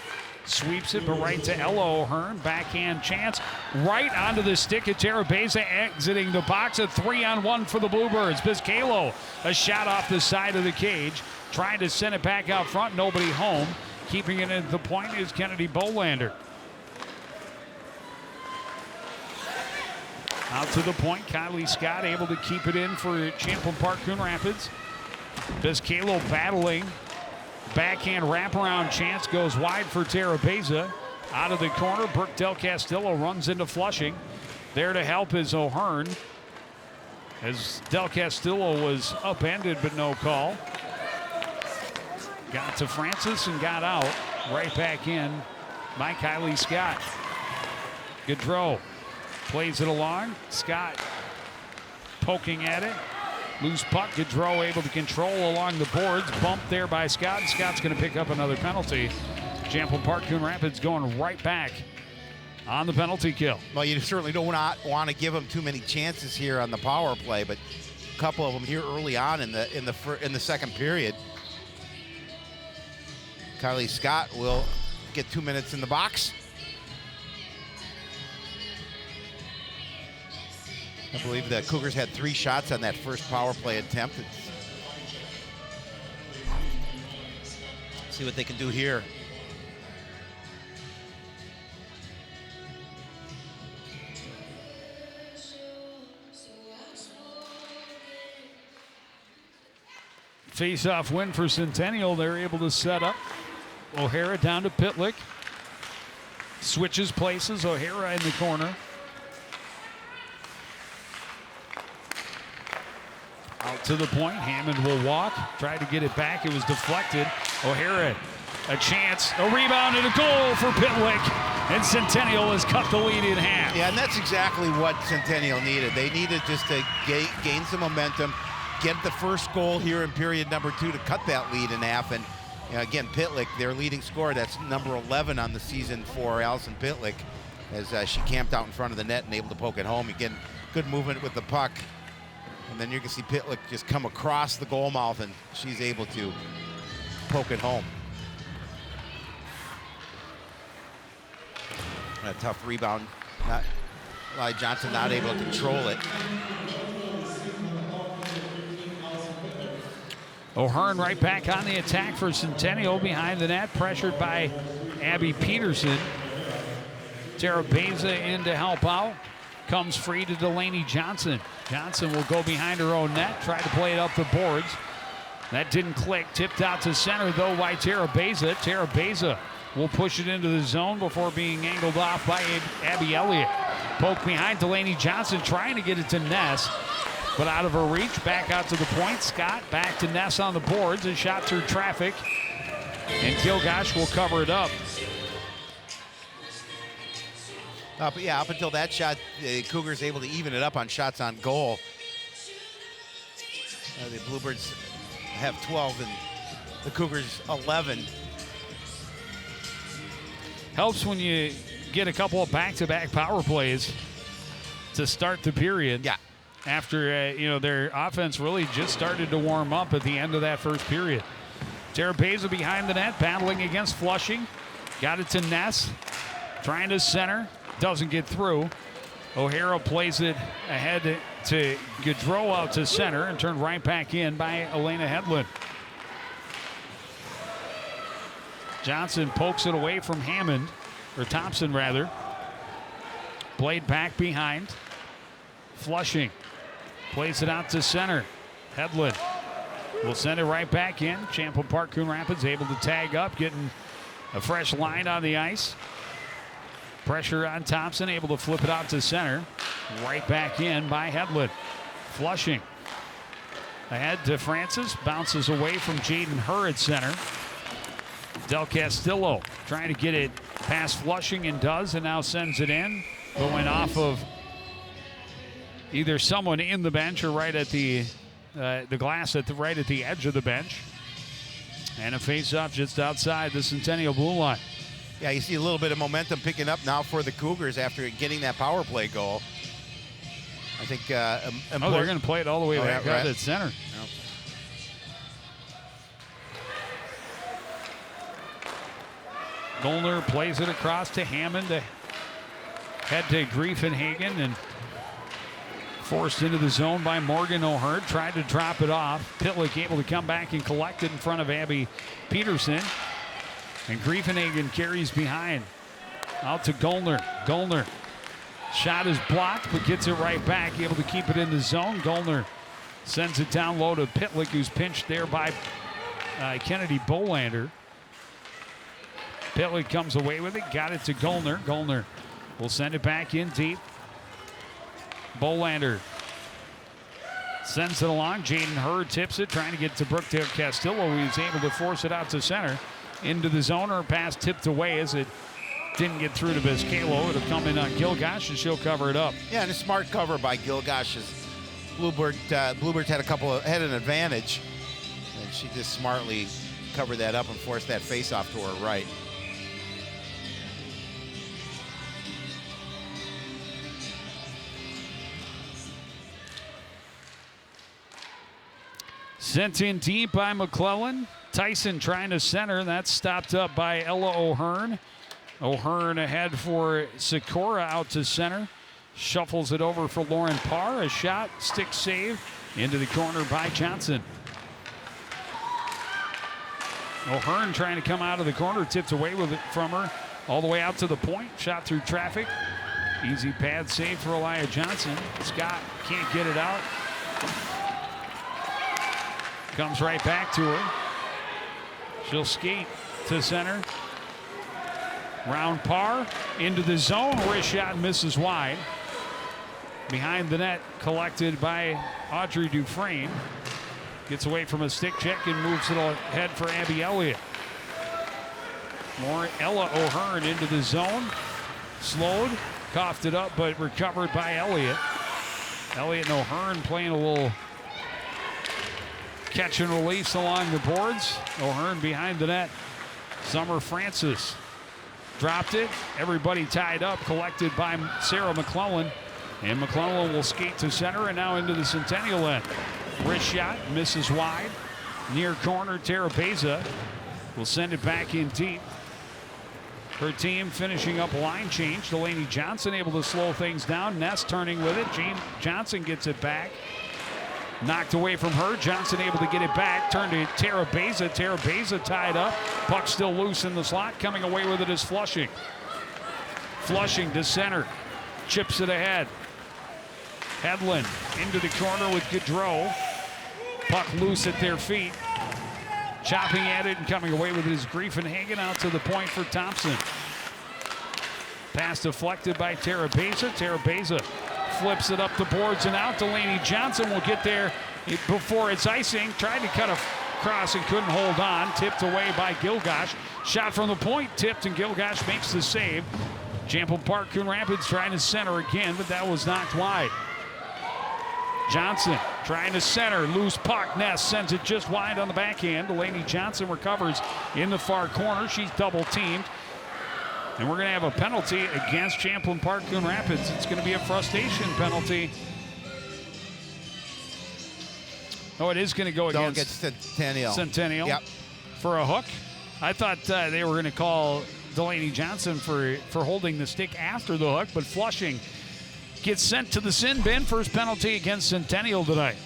sweeps it, but right to Ella O'Hearn. Backhand chance, right onto the stick of Terabeza, exiting the box. A 3-on-1 for the Bluebirds. Biscalo, a shot off the side of the cage. Trying to send it back out front, nobody home. Keeping it at the point is Kennedy Bolander. Out to the point, Kylie Scott able to keep it in for Champlin Park Coon Rapids. Biscalo battling. Backhand wraparound chance goes wide for Terabeza. Out of the corner, Brooke Del Castillo runs into Flushing. There to help is O'Hearn. As Del Castillo was upended, but no call. Got to Francis and got out. Right back in by Kylie Scott. Gaudreau plays it along. Scott poking at it. Loose puck. Gaudreau able to control along the boards. Bumped there by Scott. Scott's going to pick up another penalty. Champlin Park Coon Rapids going right back on the penalty kill. Well, you certainly don't want to give them too many chances here on the power play, but a couple of them here early on in the second period. Kylie Scott will get 2 minutes in the box. I believe the Cougars had 3 shots on that first power play attempt. Let's see what they can do here. Face-off win for Centennial. They're able to set up. O'Hara down to Pitlick. Switches places. O'Hara in the corner. Out to the point. Hammond will walk. Tried to get it back. It was deflected. O'Hara, a chance. A rebound and a goal for Pitlick. And Centennial has cut the lead in half. Yeah, and that's exactly what Centennial needed. They needed just to gain some momentum, get the first goal here in period number 2 to cut that lead in half. And again, Pitlick, their leading scorer, that's number 11 on the season for Allison Pitlick, as she camped out in front of the net and able to poke it home. Again, good movement with the puck. And then you can see Pitlick just come across the goal mouth, and she's able to poke it home. A tough rebound. Eli Johnson not able to control it. O'Hearn right back on the attack for Centennial behind the net, pressured by Abby Peterson. Terabeza in to help out. Comes free to Delaney Johnson. Johnson will go behind her own net, try to play it up the boards. That didn't click. Tipped out to center, though, by Terabeza. Terabeza will push it into the zone before being angled off by Abby Elliott. Poke behind Delaney Johnson, trying to get it to Ness, but out of her reach. Back out to the point. Scott back to Ness on the boards. A shot through traffic, and Kilgosh will cover it up. Up until that shot, the Cougars able to even it up on shots on goal. The Bluebirds have 12 and the Cougars 11. Helps when you get a couple of back-to-back power plays. to start the period. Yeah. After, their offense really just started to warm up at the end of that first period. Terabeza behind the net, battling against Flushing. Got it to Ness. Trying to center. Doesn't get through. O'Hara plays it ahead to Gaudreau out to center and turned right back in by Elena Hedlund. Johnson pokes it away from Hammond, or Thompson rather. Played back behind. Flushing plays it out to center. Hedlund will send it right back in. Champlin Park Coon Rapids able to tag up, getting a fresh line on the ice. Pressure on Thompson, able to flip it out to center. Right back in by Hedlund. Flushing ahead to Francis, bounces away from Jaden Hur at center. Del Castillo trying to get it past Flushing and does, and now sends it in. Going off of either someone in the bench or right at the glass right at the edge of the bench. And a face-off just outside the Centennial blue line. Yeah, you see a little bit of momentum picking up now for the Cougars after getting that power play goal. I think. They're going to play it all the way back out at center. Yep. Goldner plays it across to Hammond. Head to Griefenhagen and forced into the zone by Morgan O'Hearn. Tried to drop it off. Pitlick able to come back and collect it in front of Abby Peterson. And Griefenhagen carries behind. Out to Goldner. Goldner. Shot is blocked, but gets it right back. Able to keep it in the zone. Goldner sends it down low to Pitlick, who's pinched there by Kennedy Bolander. Pitlick comes away with it. Got it to Goldner. Goldner will send it back in deep. Bolander sends it along. Jaden Hurd tips it, trying to get to Brookdale Castillo. He's able to force it out to center. Into the zone, or pass tipped away as it didn't get through to Vizcalo. It'll come in on Gilgash, and she'll cover it up. Yeah, and a smart cover by Gilgash. Bluebird had an advantage, and she just smartly covered that up and forced that face-off to her right. Sent in deep by McClellan. Tyson trying to center. That's stopped up by Ella O'Hearn. O'Hearn ahead for Sikora out to center. Shuffles it over for Lauren Parr. A shot, stick save into the corner by Johnson. O'Hearn trying to come out of the corner. Tipped away with it from her. All the way out to the point. Shot through traffic. Easy pad save for Elia Johnson. Scott can't get it out. Comes right back to her. She'll skate to center. Round Parr into the zone. Wrist shot misses wide. Behind the net, collected by Audrey Dufresne. Gets away from a stick check and moves it ahead for Abby Elliott. More Ella O'Hearn into the zone. Slowed, coughed it up, but recovered by Elliott. Elliott and O'Hearn playing a little catch and release along the boards. O'Hearn behind the net. Summer Francis dropped it. Everybody tied up, collected by Sarah McClellan. And McClellan will skate to center and now into the Centennial end. Wrist shot, misses wide. Near corner, Terabeza will send it back in deep. Her team finishing up a line change. Delaney Johnson able to slow things down. Ness turning with it. Johnson gets it back. Knocked away from her. Johnson able to get it back. Turned to Terabeza. Terabeza tied up. Puck still loose in the slot. Coming away with it is Flushing. Flushing to center. Chips it ahead. Hedlund into the corner with Gaudreau. Puck loose at their feet. Chopping at it and coming away with it is Griefenhagen out to the point for Thompson. Pass deflected by Terabeza. Terabeza flips it up the boards and out. Delaney Johnson will get there before it's icing. Tried to cut across and couldn't hold on. Tipped away by Gilgash. Shot from the point, tipped, and Gilgash makes the save. Champlin Park Coon Rapids trying to center again, but that was knocked wide. Johnson trying to center, loose puck. Ness sends it just wide on the backhand. Delaney Johnson recovers in the far corner. She's double teamed. And we're going to have a penalty against Champlin Park Coon Rapids. It's going to be a frustration penalty. Oh, it is going to go against Centennial. Centennial. Yep. For a hook. I thought they were going to call Delaney Johnson for holding the stick after the hook, but Flushing gets sent to the sin bin. First penalty against Centennial tonight.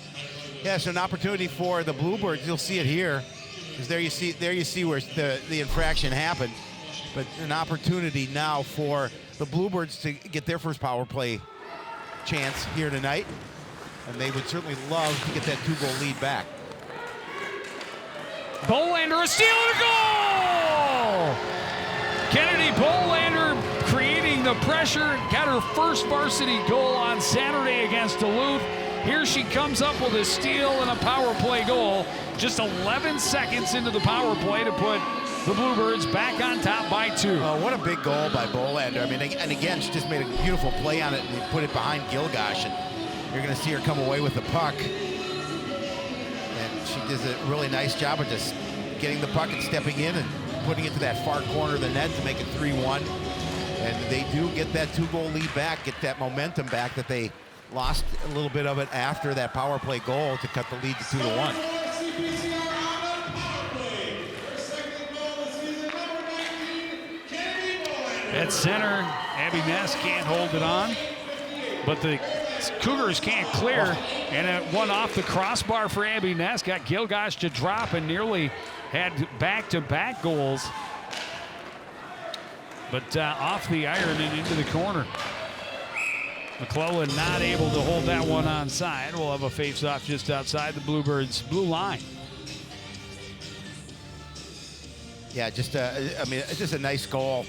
Yeah, so an opportunity for the Bluebirds. You'll see it here. Because there you see where the infraction happened. But an opportunity now for the Bluebirds to get their first power play chance here tonight. And they would certainly love to get that 2-goal lead back. Bolander, a steal and a goal! Kennedy Bolander creating the pressure, got her first varsity goal on Saturday against Duluth. Here she comes up with a steal and a power play goal. Just 11 seconds into the power play to put the Bluebirds back on top by 2. Oh, what a big goal by Bolander. I mean, and again, she just made a beautiful play on it and put it behind Gilgash. And you're going to see her come away with the puck. And she does a really nice job of just getting the puck and stepping in and putting it to that far corner of the net to make it 3-1. And they do get that 2-goal lead back, get that momentum back that they lost a little bit of it after that power play goal to cut the lead to 2-1. At center, Abby Ness can't hold it on, but the Cougars can't clear, and it went off the crossbar for Abby Ness, got Gilgash to drop and nearly had back-to-back goals, but off the iron and into the corner. McClellan not able to hold that one onside. We'll have a face-off just outside the Bluebirds' blue line. Yeah, just a nice goal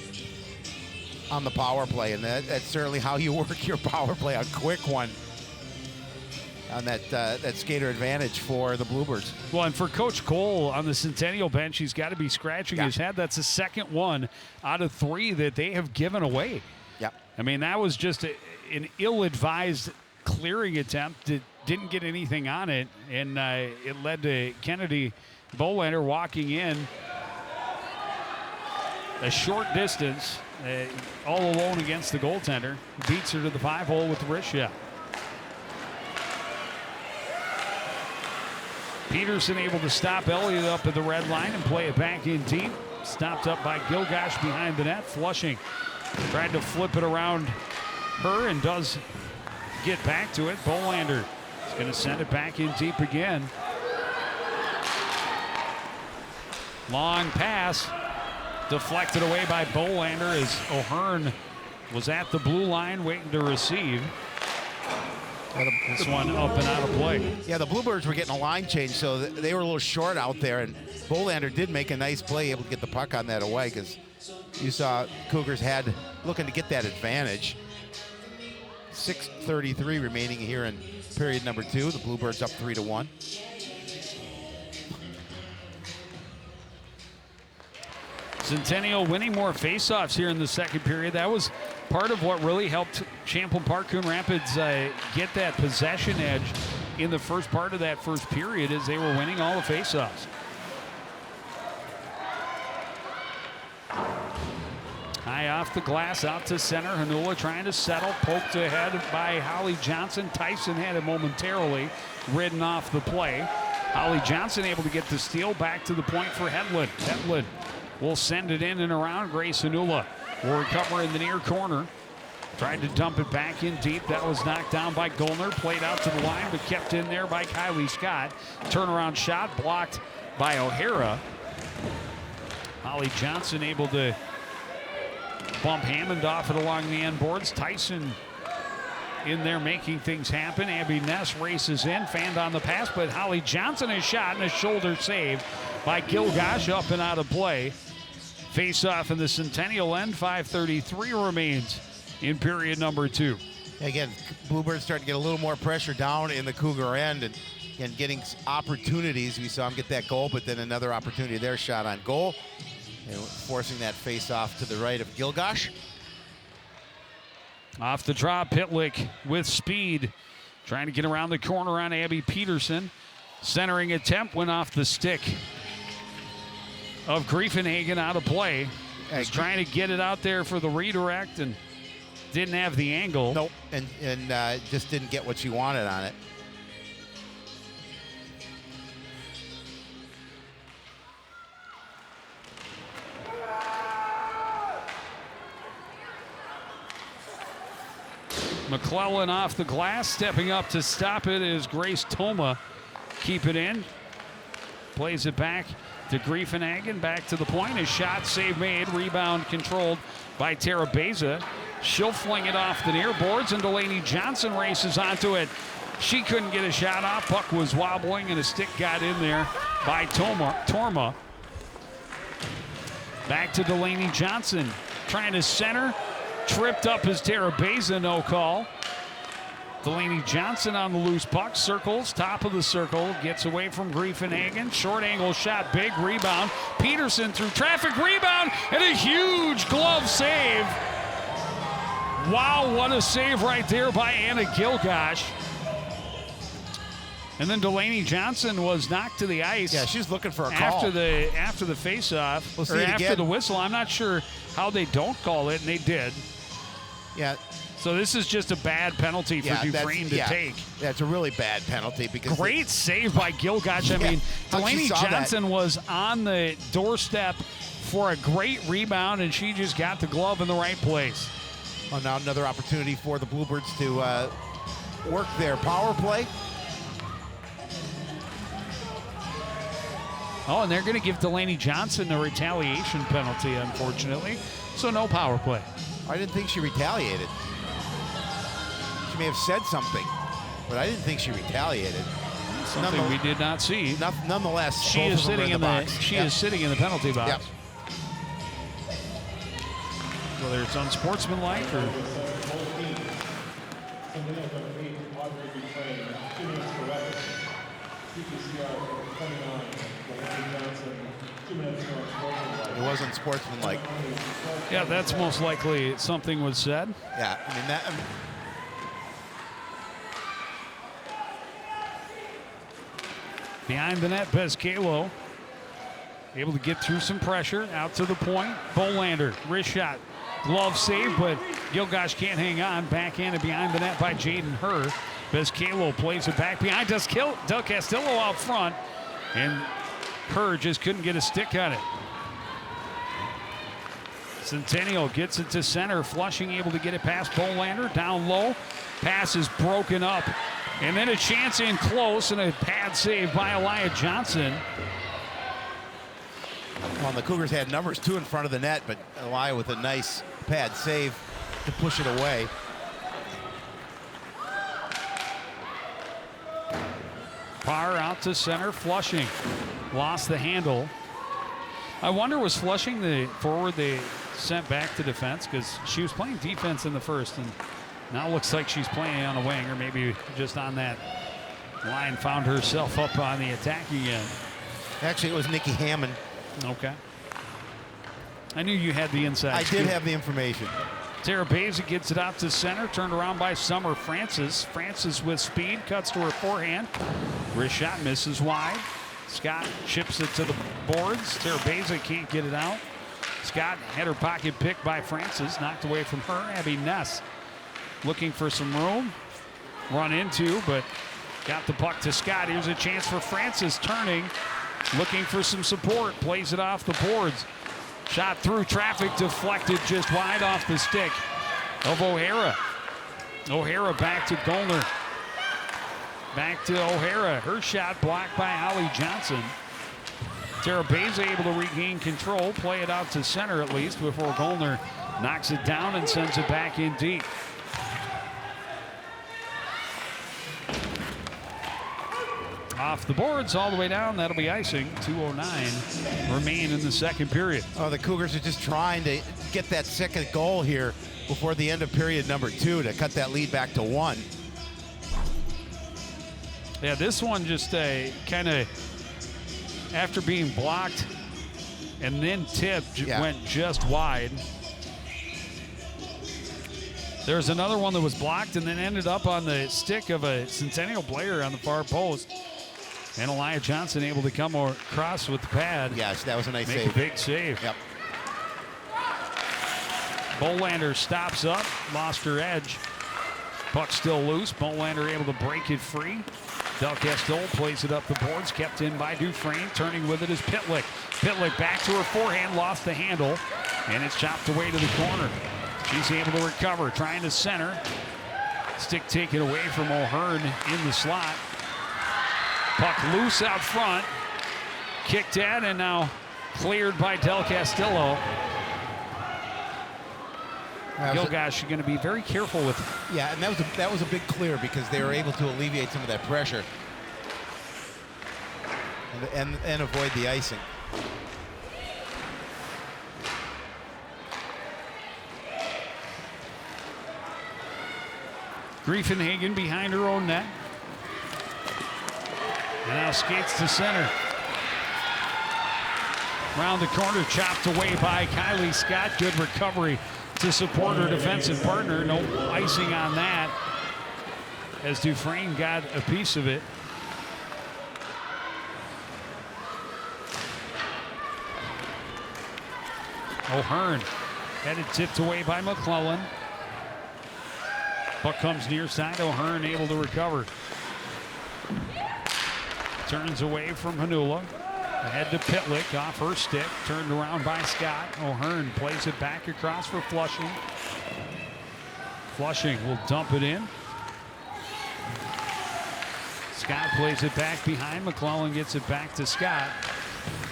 on the power play, and that's certainly how you work your power play, a quick one on that skater advantage for the Bluebirds. Well, and for Coach Cole on the Centennial bench, he's got to be scratching his head. That's the second one out of 3 that they have given away. Yep. I mean, that was just an ill-advised clearing attempt that didn't get anything on it, and it led to Kennedy Bolander walking in a short distance, all alone against the goaltender. Beats her to the 5-hole with the wrist shot. Peterson able to stop Elliott up at the red line and play it back in deep. Stopped up by Gilgash behind the net. Flushing tried to flip it around her and does get back to it. Bolander is going to send it back in deep again. Long pass. Deflected away by Bolander as O'Hearn was at the blue line waiting to receive. This one up and out of play. Yeah, the Bluebirds were getting a line change, so they were a little short out there, and Bolander did make a nice play, able to get the puck on that away, because you saw Cougars had looking to get that advantage. 6:33 remaining here in period number 2. The Bluebirds up 3-1. Centennial winning more faceoffs here in the second period. That was part of what really helped Champlin Park Coon Rapids get that possession edge in the first part of that first period, as they were winning all the faceoffs. High off the glass, out to center. Hanula trying to settle, poked ahead by Holly Johnson. Tyson had it momentarily ridden off the play. Holly Johnson able to get the steal back to the point for Hedlund. Hedlund will send it in and around. Grace Hanula will recover in the near corner. Tried to dump it back in deep. That was knocked down by Gollner. Played out to the line, but kept in there by Kylie Scott. Turnaround shot blocked by O'Hara. Holly Johnson able to bump Hammond off it along the end boards. Tyson in there making things happen. Abby Ness races in, fanned on the pass, but Holly Johnson is shot and a shoulder save by Gilgash, up and out of play. Face off in the Centennial end. 5:33 remains in period number 2. Again, Bluebirds starting to get a little more pressure down in the Cougar end, and getting opportunities. We saw them get that goal, but then another opportunity there, shot on goal. And forcing that face off to the right of Gilgash. Off the draw, Pitlick with speed, trying to get around the corner on Abby Peterson. Centering attempt went off the stick of Griefenhagen, out of play. Was trying to get it out there for the redirect and didn't have the angle. Nope, and just didn't get what she wanted on it. McClellan off the glass, stepping up to stop it is Grace Toma. Keep it in. Plays it back to Griefenhagen, back to the point. A shot, save made, rebound controlled by Tara Beza. She'll fling it off the near boards, and Delaney Johnson races onto it. She couldn't get a shot off. Puck was wobbling, and a stick got in there by Torma. Back to Delaney Johnson, trying to center. Tripped up as Tara Beza, no call. Delaney Johnson on the loose puck, circles, top of the circle, gets away from Griefenhagen. Short angle shot, big rebound. Peterson through traffic, rebound, and a huge glove save. Wow, what a save right there by Anna Gilgosh. And then Delaney Johnson was knocked to the ice. Yeah, she's looking for a call. After the face-off, We'll see or it after again. the whistle. I'm not sure how they don't call it, and they did. Yeah. So this is just a bad penalty for Dufresne to take. That's a really bad penalty because Great save by Gilgosh. I mean, how'd she Delaney saw that? Johnson was on the doorstep for a great rebound, and she just got the glove in the right place. Oh, now another opportunity for the Bluebirds to work their power play. Oh, and they're going to give Delaney Johnson a retaliation penalty, unfortunately. So no power play. I didn't think she retaliated. She may have said something, but I didn't think she retaliated. Something we did not see. Nonetheless, She both is of them are sitting in the box. she Yep. is sitting in the penalty box. Yep. Whether it's unsportsmanlike or It wasn't sportsmanlike. yeah, that's most likely something was said. Yeah, I mean that. Behind the net, Bezcalo able to get through some pressure, out to the point. Bolander, wrist shot, glove save, but Gilgosh can't hang on. Backhanded behind the net by Jaden Herr. Bezcalo plays it back behind Del Castillo out front, and Herr just couldn't get a stick on it. Centennial gets it to center. Flushing able to get it past Bolander. Down low. Pass is broken up. And then a chance in close and a pad save by Elia Johnson. Well, the Cougars had numbers 2 in front of the net, but Elia with a nice pad save to push it away. Parr out to center. Flushing lost the handle. I wonder, was Flushing the forward they sent back to defense? Because she was playing defense in the first, and now looks like she's playing on a wing, or maybe just on that line, found herself up on the attack again. Actually, it was Nikki Hammond. Okay. I knew you had the inside I scoop. did have the information. Tara Beza gets it out to center, turned around by Summer Francis. Francis with speed, cuts to her forehand. Wrist shot misses wide. Scott chips it to the boards. Tara Beza can't get it out. Scott had her pocket picked by Francis, knocked away from her. Abby Ness looking for some room. Run into, but got the puck to Scott. Here's a chance for Francis, turning, looking for some support. Plays it off the boards. Shot through traffic, deflected just wide off the stick of O'Hara. O'Hara back to Golner. Back to O'Hara. Her shot blocked by Holly Johnson. Tara Beza able to regain control, play it out to center at least before Golner knocks it down and sends it back in deep. Off the boards all the way down. That'll be icing. 2:09 remain in the second period. Oh, the Cougars are just trying to get that second goal here before the end of period number 2 to cut that lead back to 1. Yeah, this one just kind of, after being blocked and then tipped, went just wide. There's another one that was blocked and then ended up on the stick of a Centennial player on the far post. And Elia Johnson able to come across with the pad. Yes, that was a nice Make save. a big save. Yep. Bolander stops up, lost her edge. Puck still loose. Bolander able to break it free. Del Castillo plays it up the boards, kept in by Dufresne. Turning with it is Pitlick. Pitlick back to her forehand, lost the handle, and it's chopped away to the corner. She's able to recover, trying to center. Stick taken away from O'Hearn in the slot. Puck loose out front. Kicked at and now cleared by Del Castillo. Gilgash is going to be very careful with. Yeah, and that was a big clear because they were able to alleviate some of that pressure and avoid the icing. Griefenhagen behind her own net. And now skates to center. Round the corner, chopped away by Kylie Scott. Good recovery to support her defensive partner. No icing on that as Dufresne got a piece of it. O'Hearn had it tipped away by McClellan. Puck comes near side. O'Hearn able to recover. Turns away from Hanula. Ahead to Pitlick off her stick. Turned around by Scott. O'Hearn plays it back across for Flushing. Flushing will dump it in. Scott plays it back behind. McClellan gets it back to Scott.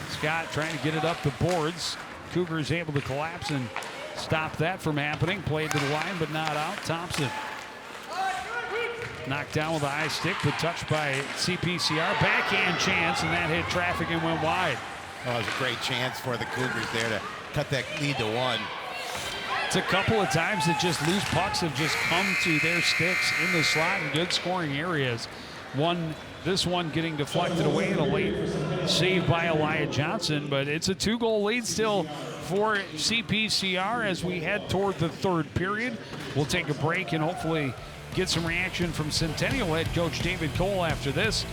Scott trying to get it up the boards. Cougars able to collapse and stop that from happening. Played to the line but not out. Thompson knocked down with a high stick, but touched by CPCR. Backhand chance, and that hit traffic and went wide. Oh, it was a great chance for the Cougars there to cut that lead to 1. It's a couple of times that just loose pucks have just come to their sticks in the slot in good scoring areas. This one getting deflected away in a late save by Elia Johnson, but it's a 2-goal lead still for CPCR as we head toward the third period. We'll take a break and hopefully get some reaction from Centennial head coach David Cole after this.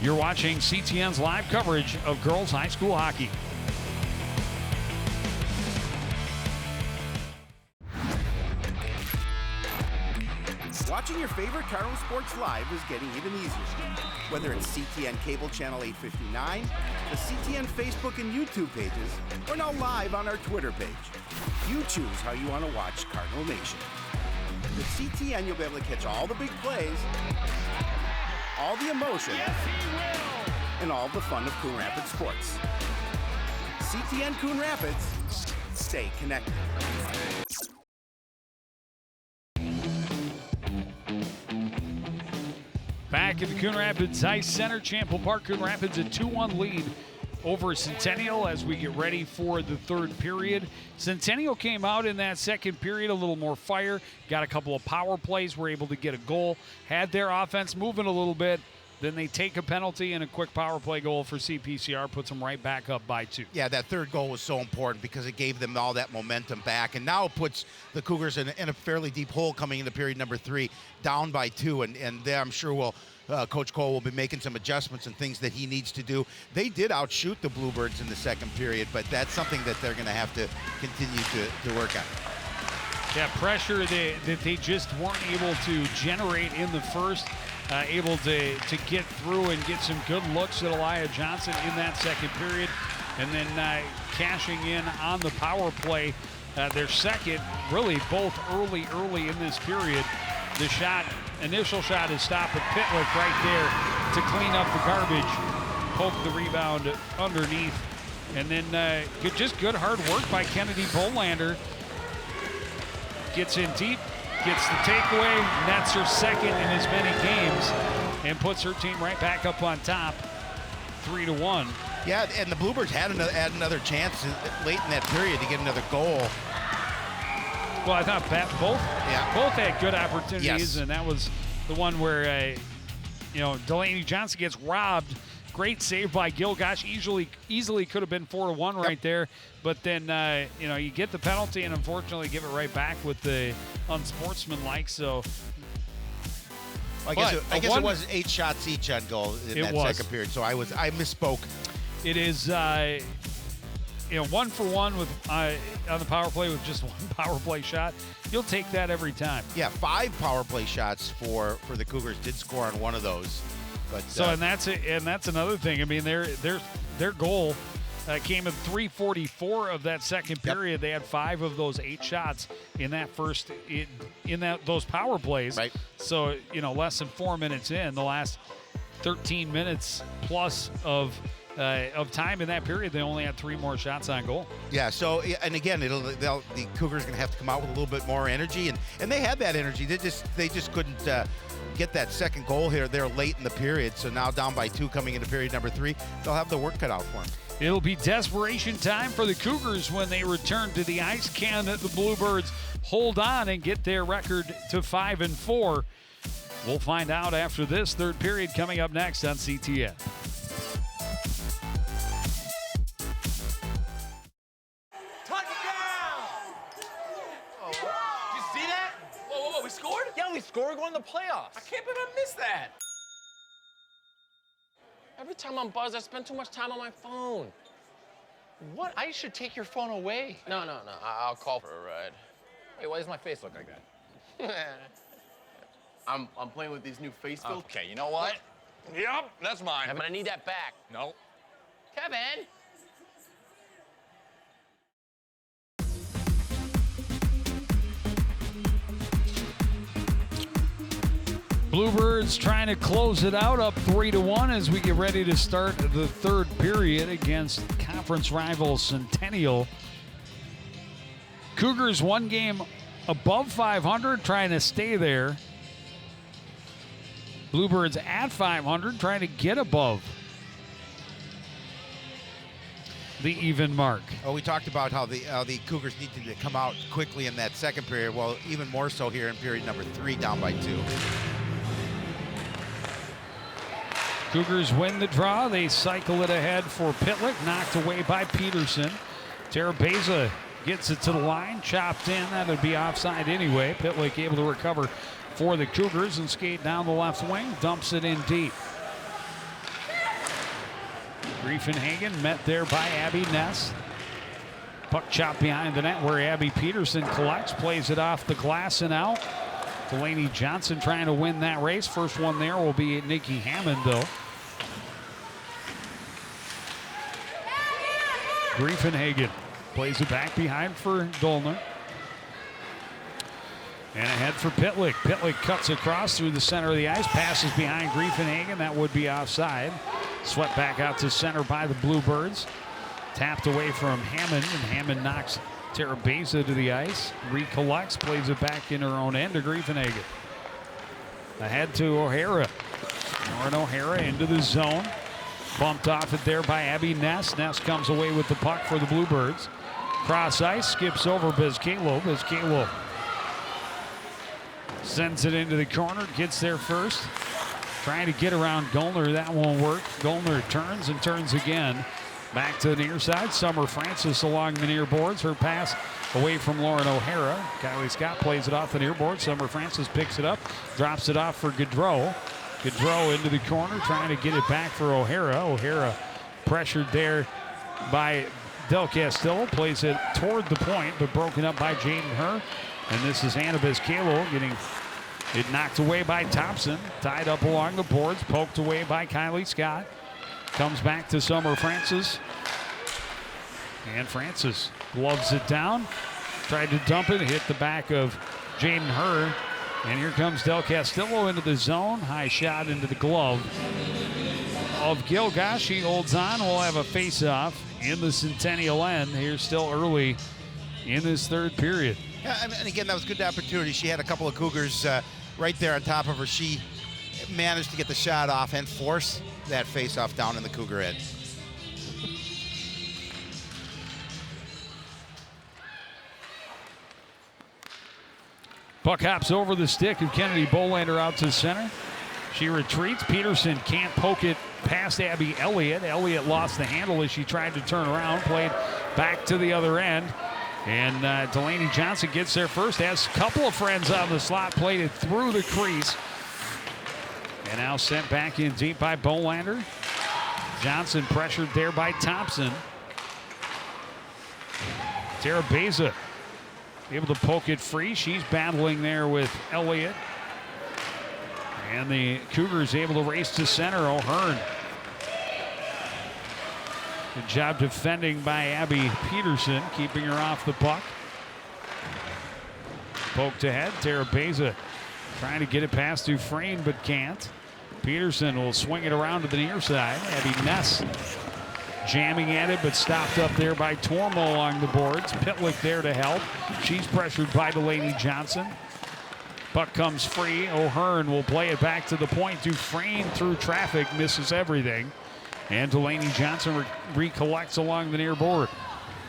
You're watching CTN's live coverage of girls high school hockey. Watching your favorite Cardinal sports live is getting even easier. Whether it's CTN Cable Channel 859, the CTN Facebook and YouTube pages, or now live on our Twitter page. You choose how you want to watch Cardinal Nation. With CTN, you'll be able to catch all the big plays, all the emotion, and all the fun of Coon Rapids sports. CTN Coon Rapids, stay connected. Back at the Coon Rapids Ice Center, Champlin Park, Coon Rapids a 2-1 lead over Centennial as we get ready for the third period. Centennial came out in that second period a little more fire, got a couple of power plays, were able to get a goal, had their offense moving a little bit. Then they take a penalty and a quick power play goal for CPCR, puts them right back up by 2. Yeah, that third goal was so important because it gave them all that momentum back. And now it puts the Cougars in a fairly deep hole coming into period number 3, down by 2. And there I'm sure Coach Cole will be making some adjustments and things that he needs to do. They did outshoot the Bluebirds in the second period, but that's something that they're going to have to continue to work on. Yeah, pressure that they just weren't able to generate in the first. Able to get through and get some good looks at Elia Johnson in that second period. And then cashing in on the power play, their second, really both early in this period. The initial shot is stopped at Pitlick right there to clean up the garbage, poke the rebound underneath. And then just good hard work by Kennedy Bolander. Gets in deep. Gets the takeaway, nets her second in as many games, and puts her team right back up on top, 3-1. Yeah, and the Bluebirds had another chance late in that period to get another goal. Well, I thought both had good opportunities, yes. And that was the one where Delaney Johnson gets robbed. Great save by Gilgash. Easily could have been 4-1 right there. But then, you get the penalty and unfortunately give it right back with the unsportsmanlike. So, I guess it was 8 shots each on goal in that second period. So I misspoke. It is 1 for 1 with on the power play with just one power play shot, you'll take that every time. Yeah, 5 power play shots for the Cougars. Did score on one of those. But so and that's another thing. I mean, their goal came in 3:44 of that second period. Yep. They had 5 of those 8 shots in that first those power plays. Right. So less than 4 minutes in, the last 13 minutes plus of time in that period, they only had 3 more shots on goal. Yeah. So and again, the Cougars are going to have to come out with a little bit more energy, and they had that energy. They just couldn't get that second goal here. They're late in the period, so now down by 2 coming into period number 3. They'll have the work cut out for them. It'll be desperation time for the Cougars when they return to the ice. Can the Bluebirds hold on and get their record to 5-4? We'll find out after this third period coming up next on CTN. We scored? Yeah, we scored. We're going to the playoffs. I can't believe I missed that. Every time I'm buzzed, I spend too much time on my phone. What? I should take your phone away. No. I'll call for a ride. Wait, why does my face look like that? I'm playing with these new face filters. Okay, you know what? Yep, that's mine. But I need that back. No. Kevin! Bluebirds trying to close it out, up 3-1 as we get ready to start the third period against conference rival Centennial. Cougars 1 game above 500, trying to stay there. Bluebirds at 500, trying to get above the even mark. Oh, we talked about how the Cougars needed to come out quickly in that second period. Well, even more so here in period number 3, down by 2. Cougars win the draw. They cycle it ahead for Pitlick, knocked away by Peterson. Terabeza gets it to the line, chopped in. That would be offside anyway. Pitlick able to recover for the Cougars and skate down the left wing, dumps it in deep. Griefenhagen met there by Abby Ness. Puck chopped behind the net where Abby Peterson collects, plays it off the glass and out. Delaney Johnson trying to win that race. First one there will be Nikki Hammond, though. Griefenhagen plays it back behind for Dolner. And ahead for Pitlick. Pitlick cuts across through the center of the ice, passes behind Griefenhagen. That would be offside. Swept back out to center by the Bluebirds. Tapped away from Hammond, and Hammond knocks Terabeza to the ice. Recollects, plays it back in her own end to Griefenhagen. Ahead to O'Hara. Lauren O'Hara into the zone. Bumped off it there by Abby Ness. Ness comes away with the puck for the Bluebirds. Cross ice, skips over Bezcalo. Bezcalo sends it into the corner, gets there first. Trying to get around Golner, that won't work. Golner turns and turns again. Back to the near side. Summer Francis along the near boards. Her pass away from Lauren O'Hara. Kylie Scott plays it off the near board. Summer Francis picks it up, drops it off for Gaudreau. Gaudreau into the corner, trying to get it back for O'Hara. O'Hara pressured there by Del Castillo. Plays it toward the point, but broken up by Jaden Herr. And this is Hannah Bezcalo getting it knocked away by Thompson. Tied up along the boards, poked away by Kylie Scott. Comes back to Summer Francis. And Francis gloves it down. Tried to dump it, hit the back of Jaden Herr. And here comes Del Castillo into the zone. High shot into the glove of Gilgosh. He holds on. We'll have a face-off in the Centennial end here still early in this third period. Yeah, and again, that was a good opportunity. She had a couple of Cougars right there on top of her. She managed to get the shot off and force that face-off down in the Cougar end. Puck hops over the stick of Kennedy Bolander out to center. She retreats. Peterson can't poke it past Abby Elliott. Elliott lost the handle as she tried to turn around, played back to the other end. And Delaney Johnson gets there first, has a couple of friends on the slot, played it through the crease. And now sent back in deep by Bolander. Johnson pressured there by Thompson. Terabeza able to poke it free. She's battling there with Elliott. And the Cougars able to race to center. O'Hearn. Good job defending by Abby Peterson, keeping her off the puck. Poked ahead. Terabeza trying to get it past Dufresne, but can't. Peterson will swing it around to the near side. Abby Ness jamming at it, but stopped up there by Tormo along the boards. Pitlick there to help. She's pressured by Delaney Johnson. Puck comes free. O'Hearn will play it back to the point. Dufresne through traffic misses everything. And Delaney Johnson recollects along the near board.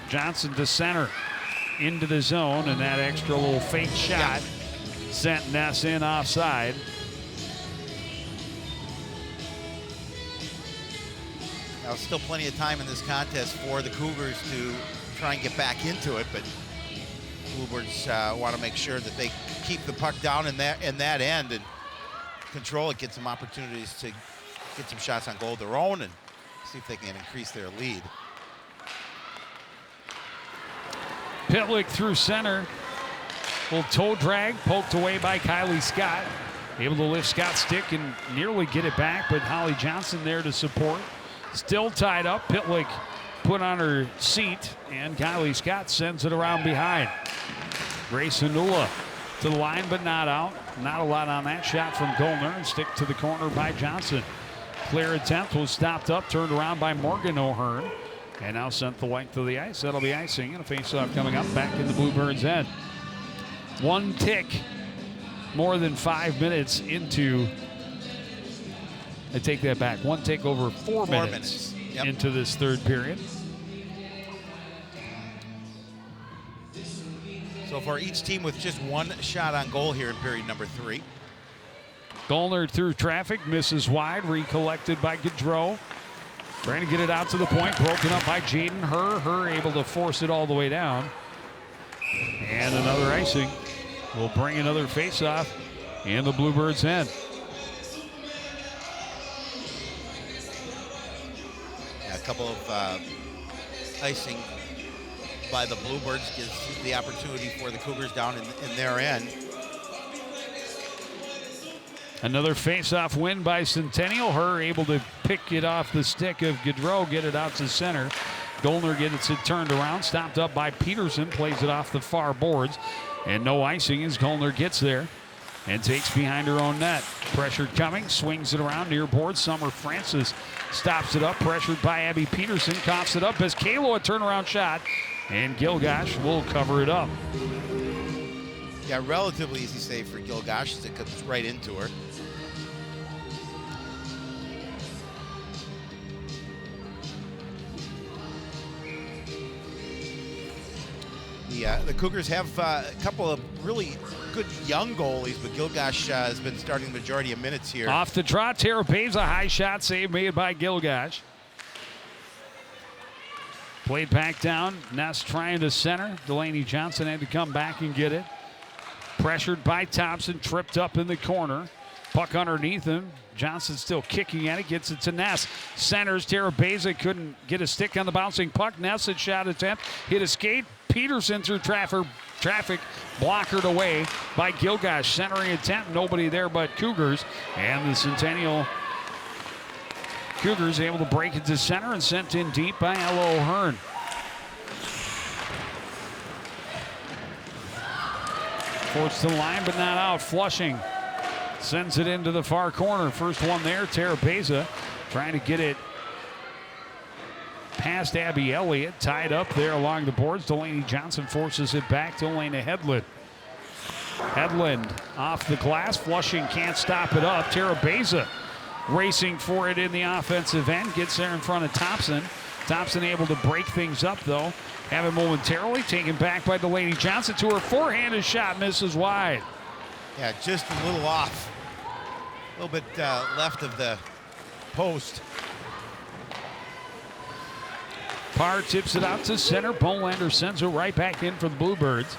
Johnson to center into the zone, and that extra little fake shot sent Ness in offside. Now, still plenty of time in this contest for the Cougars to try and get back into it, but Bluebirds want to make sure that they keep the puck down in that end and control it, get some opportunities to get some shots on goal of their own and see if they can increase their lead. Pitlick through center. Little toe drag poked away by Kylie Scott. Able to lift Scott's stick and nearly get it back, but Holly Johnson there to support. Still tied up. Pitlick put on her seat, and Kylie Scott sends it around behind. Grace Anula to the line, but not out. Not a lot on that shot from Goldner, and stick to the corner by Johnson. Clear attempt was stopped up, turned around by Morgan O'Hearn, and now sent the length of the ice. That'll be icing, and a faceoff coming up back in the Bluebirds' end. One tick, more than 5 minutes into. I take that back. One tick over 4 minutes. Yep. Into this third period. So far, each team with just one shot on goal here in period number 3. Goldner through traffic, misses wide, recollected by Gaudreau. Trying to get it out to the point, broken up by Jaden Her able to force it all the way down. And another icing will bring another face-off in the Bluebirds' end. A couple of icing by the Bluebirds gives the opportunity for the Cougars down in their end. Another face-off win by Centennial. Her able to pick it off the stick of Gaudreau, get it out to center. Goldner gets it turned around, stopped up by Peterson, plays it off the far boards, and no icing as Goldner gets there and takes behind her own net. Pressure coming, swings it around near board. Summer Francis stops it up, pressured by Abby Peterson, coughs it up as Kalo a turnaround shot, and Gilgash will cover it up. Yeah, relatively easy save for Gilgash as it comes right into her. The Cougars have a couple of really good young goalies, but Gilgash has been starting the majority of minutes here. Off the draw, Terabeza, high shot save made by Gilgash. Played back down, Ness trying to center. Delaney Johnson had to come back and get it. Pressured by Thompson, tripped up in the corner. Puck underneath him. Johnson still kicking at it, gets it to Ness. Centers, Terabeza couldn't get a stick on the bouncing puck. Ness, a shot attempt, hit a skate. Peterson through traffic, blockered away by Gilgash. Centering attempt, nobody there but Cougars. And the Centennial Cougars able to break it to center and sent in deep by Ella O'Hearn. Forced to the line, but not out. Flushing sends it into the far corner. First one there, Terabeza trying to get it past Abby Elliott. Tied up there along the boards. Delaney Johnson forces it back to Elena Hedlund. Hedlund off the glass. Flushing can't stop it up. Terabeza racing for it in the offensive end. Gets there in front of Thompson. Thompson able to break things up, though. Have it momentarily taken back by Delaney Johnson to her forehanded shot, misses wide. Yeah, just a little off. A little bit left of the post. Parr tips it out to center. Bolander sends it right back in for the Bluebirds.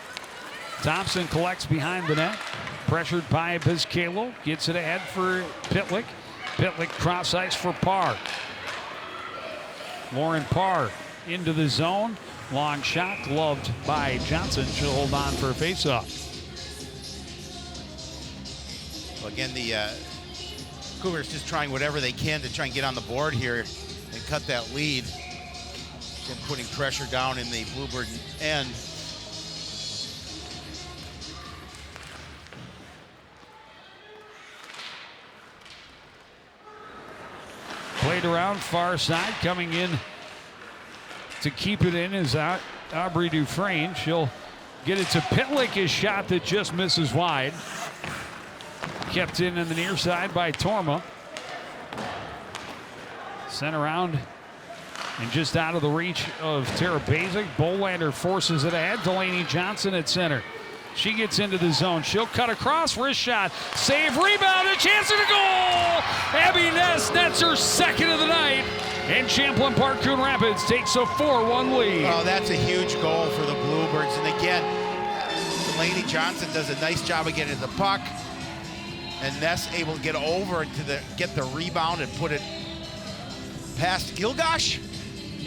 Thompson collects behind the net. Pressured by Vizcalo. Gets it ahead for Pitlick. Pitlick cross ice for Parr. Lauren Parr into the zone. Long shot gloved by Johnson. She'll hold on for a faceoff. Well, again, the Cougars just trying whatever they can to try and get on the board here and cut that lead. And putting pressure down in the Bluebird end. Played around far side, coming in to keep it in is Aubrey Dufresne. She'll get it to Pitlick, his shot that just misses wide. Kept in the near side by Torma. Sent around and just out of the reach of Tara Basic. Bolander forces it ahead. Delaney Johnson at center. She gets into the zone. She'll cut across. Wrist shot. Save. Rebound. A chance at a goal. Abby Ness nets her second of the night. And Champlin Park Coon Rapids takes a 4-1 lead. Oh, that's a huge goal for the Bluebirds. And again, Delaney Johnson does a nice job of getting the puck. And Ness able to get over to get the rebound and put it past Gilgash.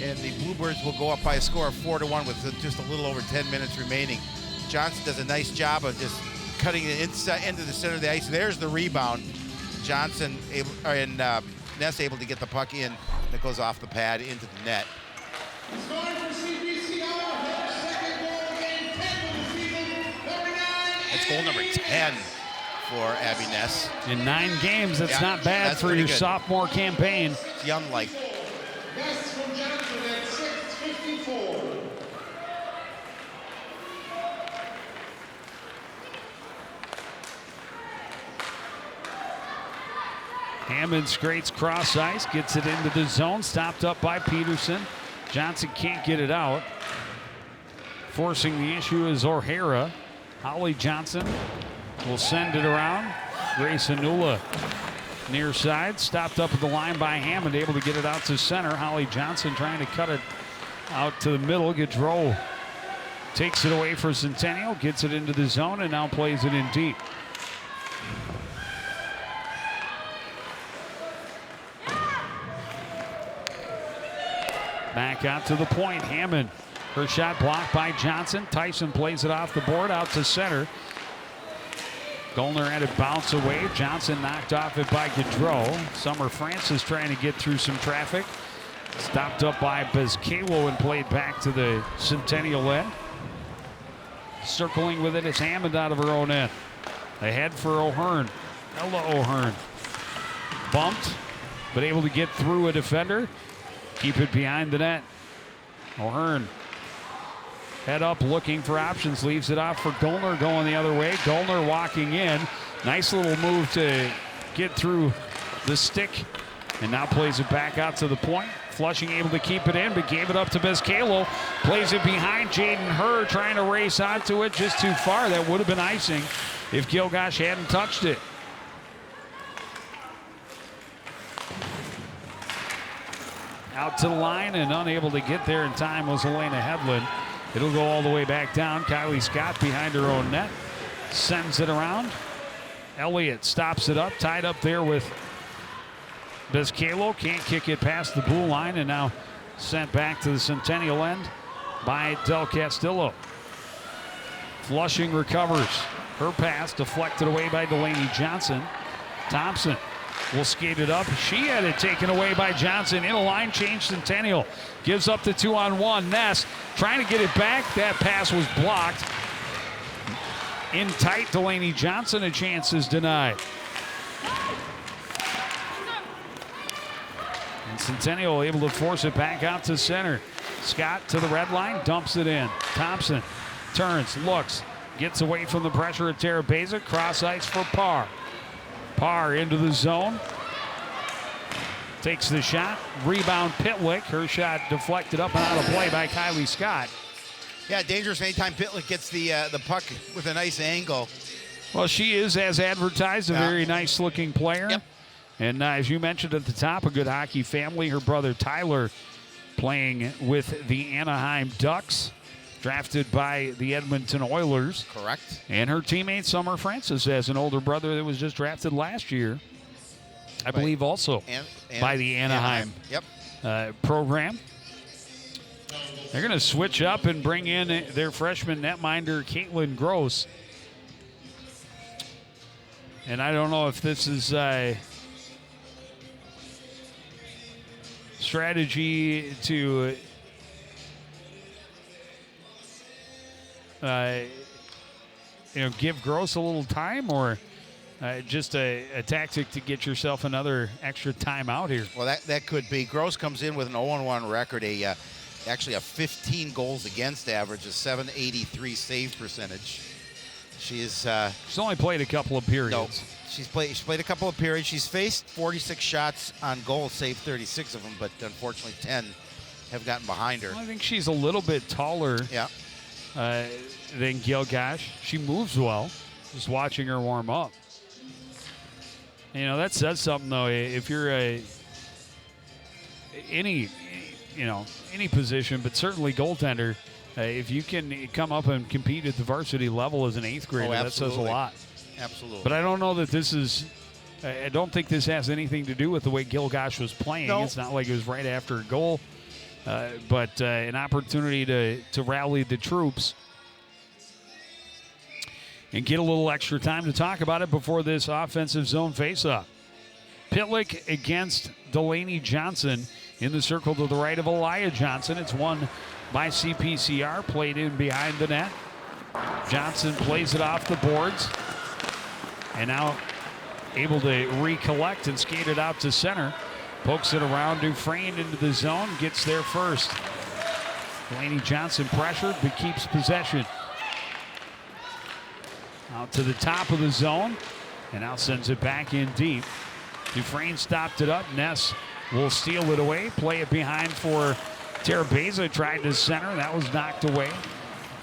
And the Bluebirds will go up by a score of 4-1 with just a little over 10 minutes remaining. Johnson does a nice job of just cutting it inside into the center of the ice. There's the rebound. Johnson and Ness able to get the puck in that goes off the pad into the net. That's goal number 10 for Abby Ness. In 9 games, that's not bad for your sophomore campaign. It's young like. Hammond scrapes cross ice, gets it into the zone, stopped up by Peterson. Johnson can't get it out. Forcing the issue is O'Hara. Holly Johnson will send it around. Grace Anula near side, stopped up at the line by Hammond, able to get it out to center. Holly Johnson trying to cut it out to the middle. Gaudreau takes it away for Centennial, gets it into the zone, and now plays it in deep. Back out to the point. Hammond. Her shot blocked by Johnson. Tyson plays it off the board out to center. Gollner had it bounce away. Johnson knocked off it by Gaudreau. Summer Francis trying to get through some traffic. Stopped up by Bezcalo and played back to the Centennial end. Circling with it is Hammond out of her own end. Ahead for O'Hearn. Ella O'Hearn. Bumped, but able to get through a defender. Keep it behind the net. O'Hearn head up looking for options. Leaves it off for Gollner going the other way. Gollner walking in. Nice little move to get through the stick. And now plays it back out to the point. Flushing able to keep it in, but gave it up to Bezcalo. Plays it behind Jaden Herr, trying to race onto it just too far. That would have been icing if Gilgash hadn't touched it. Out to the line and unable to get there in time was Elena Hedlund. It'll go all the way back down. Kylie Scott behind her own net. Sends it around. Elliott stops it up, tied up there with Bezcalo. Can't kick it past the blue line, and now sent back to the Centennial end by Del Castillo. Flushing recovers. Her pass deflected away by Delaney Johnson. Thompson will skate it up. She had it taken away by Johnson. In a line change, Centennial gives up the 2-on-1. Ness trying to get it back. That pass was blocked. In tight, Delaney Johnson, a chance is denied. And Centennial able to force it back out to center. Scott to the red line, dumps it in. Thompson turns, looks, gets away from the pressure of Tara Basic. Cross ice for Parr. Parr into the zone. Takes the shot. Rebound Pitlick. Her shot deflected up and out of play by Kylie Scott. Yeah, dangerous anytime Pitlick gets the puck with a nice angle. Well, she is, as advertised, a very nice looking player. Yep. And as you mentioned at the top, a good hockey family. Her brother Tyler playing with the Anaheim Ducks, drafted by the Edmonton Oilers. Correct. And her teammate Summer Francis has an older brother that was just drafted last year, I believe also by the Anaheim Yep. Program. They're going to switch up and bring in their freshman netminder, Caitlin Gross. And I don't know if this is a strategy to give Gross a little time, or just a tactic to get yourself another extra time out here. Well, that could be. Gross comes in with an 0-1 record, actually a 15 goals against average, a .783 save percentage. She's only played a couple of periods. No, she's played a couple of periods. She's faced 46 shots on goal, saved 36 of them, but unfortunately 10 have gotten behind her. Well, I think she's a little bit taller than Gilgash. She moves well, just watching her warm up. That says something, though. If you're any position, but certainly goaltender, if you can come up and compete at the varsity level as an 8th grader, that says a lot. Absolutely. But I don't know that this is – I don't think this has anything to do with the way Gilgash was playing. No. It's not like it was right after a goal, but an opportunity to rally the troops and get a little extra time to talk about it before this offensive zone faceoff. Pitlick against Delaney Johnson in the circle to the right of Elia Johnson. It's won by CPCR, played in behind the net. Johnson plays it off the boards and now able to recollect and skate it out to center. Pokes it around Dufresne into the zone, gets there first. Delaney Johnson pressured but keeps possession. Out to the top of the zone and now sends it back in deep. Dufresne stopped it up. Ness will steal it away, play it behind for Terabeza. Tried to center, that was knocked away.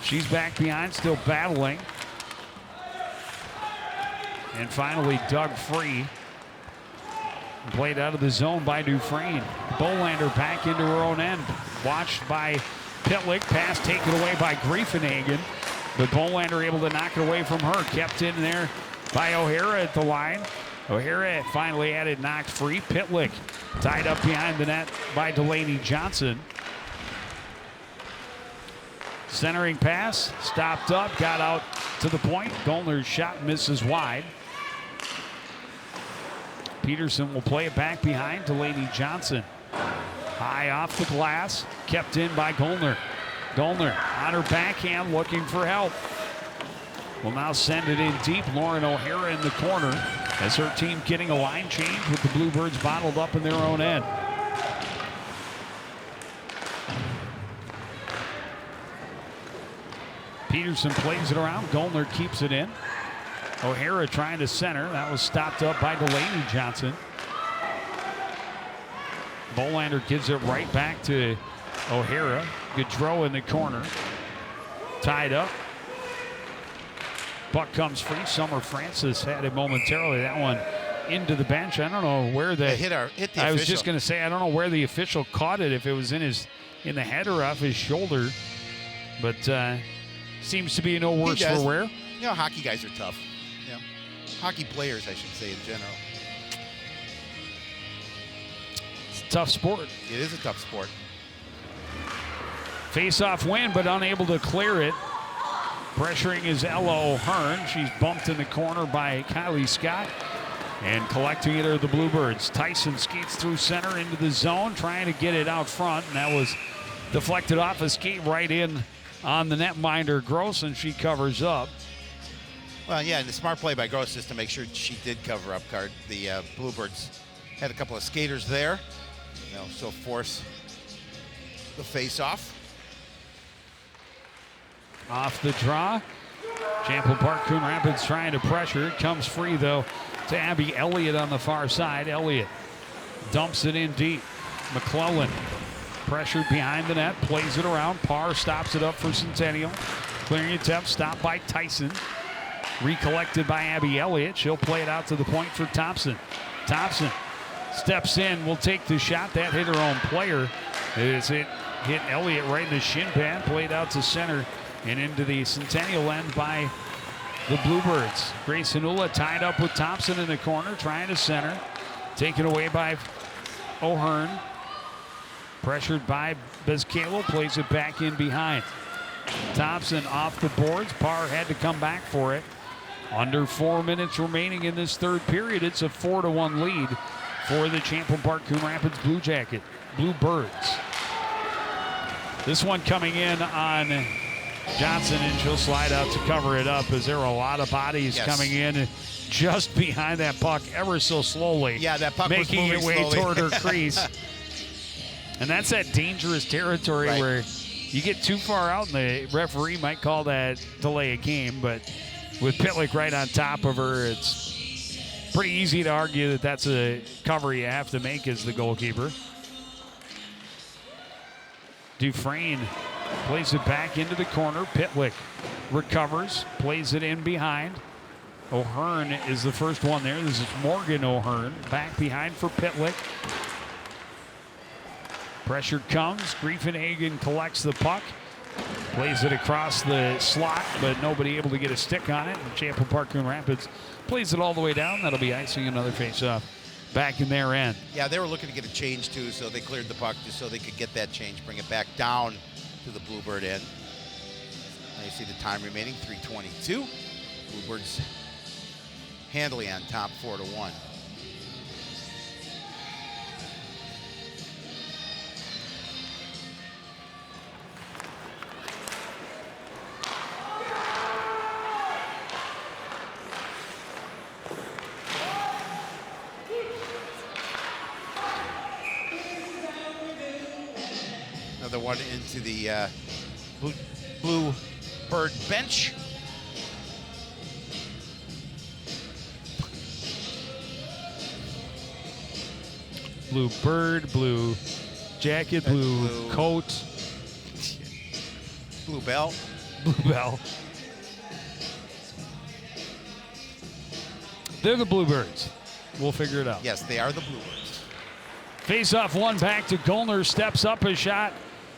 She's back behind, still battling. And finally dug free. Played out of the zone by Dufresne. Bolander back into her own end. Watched by Pitlick. Pass taken away by Griefenhagen. But Bolander able to knock it away from her. Kept in there by O'Hara at the line. O'Hara finally had it knocked free. Pitlick tied up behind the net by Delaney Johnson. Centering pass, stopped up, got out to the point. Goldner's shot misses wide. Peterson will play it back behind Delaney Johnson. High off the glass, kept in by Goldner. Goldner on her backhand looking for help. Will now send it in deep. Lauren O'Hara in the corner as her team getting a line change with the Bluebirds bottled up in their own end. Peterson plays it around. Goldner keeps it in. O'Hara trying to center. That was stopped up by Delaney Johnson. Bolander gives it right back to O'Hara. Gaudreau in the corner. Tied up. Puck comes free. Summer Francis had it momentarily. That one into the bench. I don't know where the hit the official. I was just going to say, I don't know where the official caught it, if it was in the head or off his shoulder. But seems to be no worse for wear. Hockey guys are tough. Hockey players, I should say, in general. It's a tough sport. It is a tough sport. Face-off win, but unable to clear it. Pressuring is Ella O'Hearn. She's bumped in the corner by Kylie Scott. And collecting it are the Bluebirds. Tyson skates through center into the zone, trying to get it out front. And that was deflected off a skate right in on the netminder Gross, and she covers up. Well, yeah, and the smart play by Gross is to make sure she did cover up. The Bluebirds had a couple of skaters there, so force the face-off. Off the draw. Champlin Park Coon Rapids trying to pressure. It comes free, though, to Abby Elliott on the far side. Elliott dumps it in deep. McClellan pressured behind the net, plays it around. Parr stops it up for Centennial. Clearing attempt, stopped by Tyson. Recollected by Abby Elliott. She'll play it out to the point for Thompson. Thompson steps in, will take the shot. That hit her own player. It hit Elliott right in the shin pad. Played out to center and into the Centennial end by the Bluebirds. Grace Hanula tied up with Thompson in the corner, trying to center. Taken away by O'Hearn. Pressured by Bezcalo, plays it back in behind. Thompson off the boards. Parr had to come back for it. Under 4 minutes remaining in this third period. It's a 4-1 lead for the Champlin Park Coon Rapids Blue Birds. This one coming in on Johnson, and she'll slide out to cover it up as there are a lot of bodies coming in just behind that puck ever so slowly. Yeah, that puck making was its way slowly toward her crease. And that's that dangerous territory where you get too far out and the referee might call that delay a game, but with Pitlick right on top of her, it's pretty easy to argue that that's a cover you have to make as the goalkeeper. Dufresne plays it back into the corner. Pitlick recovers, plays it in behind. O'Hearn is the first one there. This is Morgan O'Hearn back behind for Pitlick. Pressure comes. Griefenhagen collects the puck. Plays it across the slot, but nobody able to get a stick on it. And Champlin Park Coon Rapids plays it all the way down. That'll be icing another face-off back in their end. Yeah, they were looking to get a change too, so they cleared the puck just so they could get that change, bring it back down to the Bluebird end. Now you see the time remaining, 3:22. Bluebirds handily on top, 4-1. Another one into the Bluebird bench. Blue bird, blue jacket, blue coat. Blue bell. Blue bell. They're the Bluebirds. We'll figure it out. Yes, they are the Bluebirds. Face-off one back to Gollner. Steps up a shot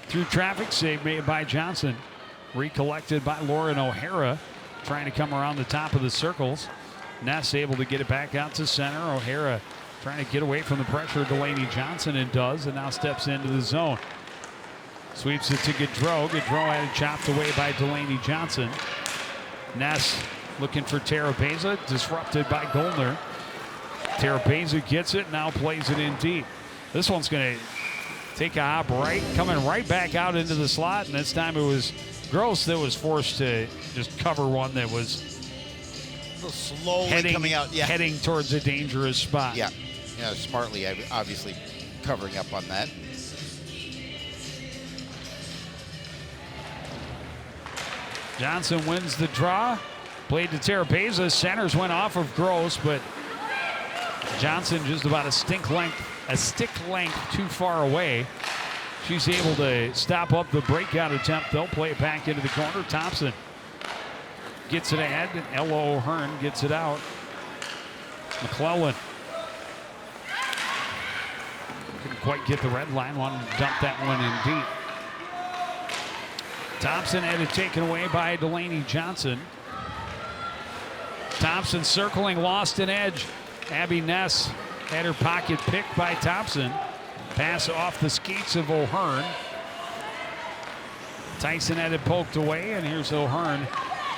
through traffic. Save made by Johnson. Recollected by Lauren O'Hara. Trying to come around the top of the circles. Ness able to get it back out to center. O'Hara trying to get away from the pressure of Delaney Johnson, and does, and now steps into the zone. Sweeps it to Gaudreau. Gaudreau had it chopped away by Delaney Johnson. Ness looking for Terabeza, disrupted by Gollner. Terabeza gets it, now plays it in deep. This one's going to take a hop right, coming right back out into the slot, and this time it was Gross that was forced to just cover one that was A little slowly coming out. Yeah. Heading towards a dangerous spot. Yeah, smartly, obviously covering up on that. Johnson wins the draw. Played to Terabeza. Centers went off of Gross, but Johnson just about a stick length too far away. She's able to stop up the breakout attempt. They'll play it back into the corner. Thompson gets it ahead. Ella O'Hearn gets it out. McClellan couldn't quite get the red line. Wanted to dump that one in deep. Thompson had it taken away by Delaney Johnson. Thompson circling, lost an edge. Abby Ness had her pocket picked by Thompson. Pass off the skates of O'Hearn. Tyson had it poked away, and here's O'Hearn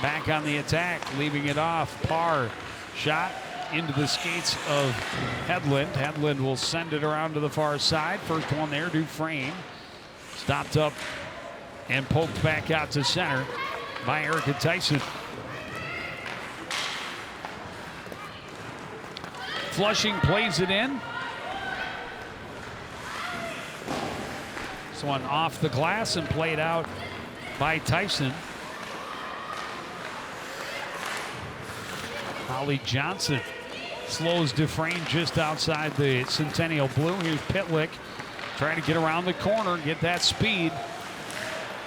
back on the attack, leaving it off. Parr shot into the skates of Hedlund. Hedlund will send it around to the far side. First one there, Dufresne. Stopped up and poked back out to center by Erica Tyson. Flushing plays it in. This one off the glass and played out by Tyson. Holly Johnson slows Dufresne just outside the Centennial blue. Here's Pitlick trying to get around the corner, get that speed,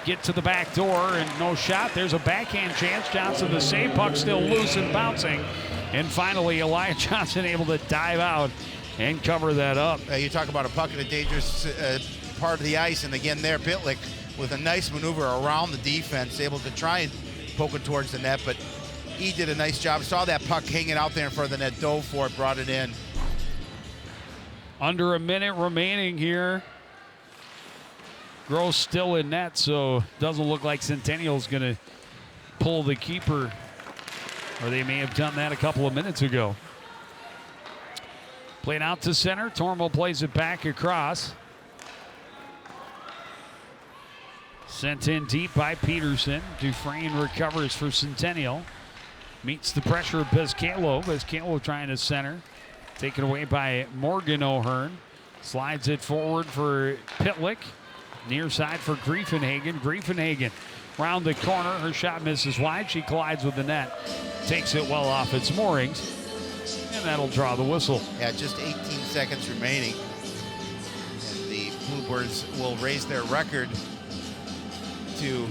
get to the back door, and no shot. There's a backhand chance. Johnson the save, puck still loose and bouncing. And finally, Elia Johnson able to dive out and cover that up. You talk about a puck in a dangerous part of the ice, and again there, Pitlick with a nice maneuver around the defense, able to try and poke it towards the net, but he did a nice job. Saw that puck hanging out there in front of the net, dove for it, brought it in. Under a minute remaining here Gross still in net, so doesn't look like Centennial's going to pull the keeper, or they may have done that a couple of minutes ago. Played out to center. Tormo plays it back across. Sent in deep by Peterson. Dufresne recovers for Centennial. Meets the pressure of Bezcalo. Bezcalo trying to center. Taken away by Morgan O'Hearn. Slides it forward for Pitlick. Near side for Griefenhagen. Griefenhagen round the corner. Her shot misses wide. She collides with the net. Takes it well off its moorings. And that'll draw the whistle. Yeah, just 18 seconds remaining. And the Bluebirds will raise their record to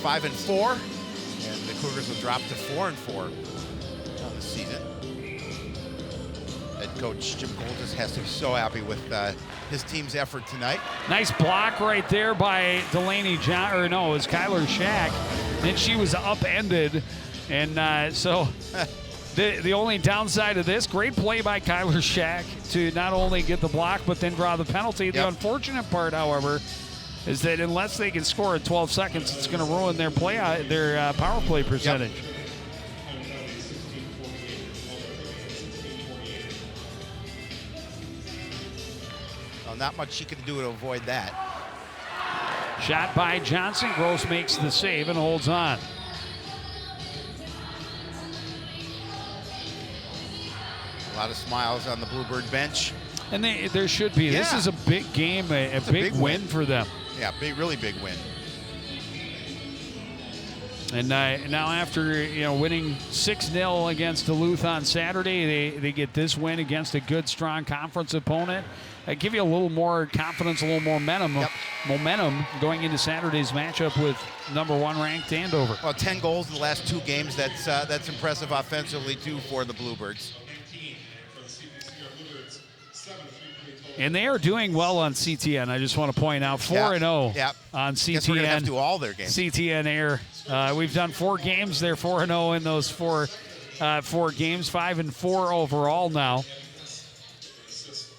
5-4. And the Cougars will drop to 4-4 on the season. Head coach Jim Goldis has to be so happy with his team's effort tonight. Nice block right there by Delaney John, or no, it was Kyler Shack. Then she was upended. And so the only downside of this, great play by Kyler Shack to not only get the block, but then draw the penalty. The unfortunate part, however, is that unless they can score in 12 seconds, it's going to ruin their power play percentage. Yep. Well, not much she can do to avoid that. Shot by Johnson. Gross makes the save and holds on. A lot of smiles on the Bluebird bench. And there should be. Yeah. This is a big game, a big win for them. Yeah, really big win. And now after winning 6-0 against Duluth on Saturday, they get this win against a good, strong conference opponent. Give you a little more confidence, a little more momentum going into Saturday's matchup with number 1 ranked Andover. Well, 10 goals in the last 2 games. That's impressive offensively too for the Bluebirds. And they are doing well on CTN. I just want to point out 4-0 on CTN. Guess we're gonna have to do all their games. CTN Air. We've done 4 games. They're 4-0 in those 4 games. 5-4 overall now.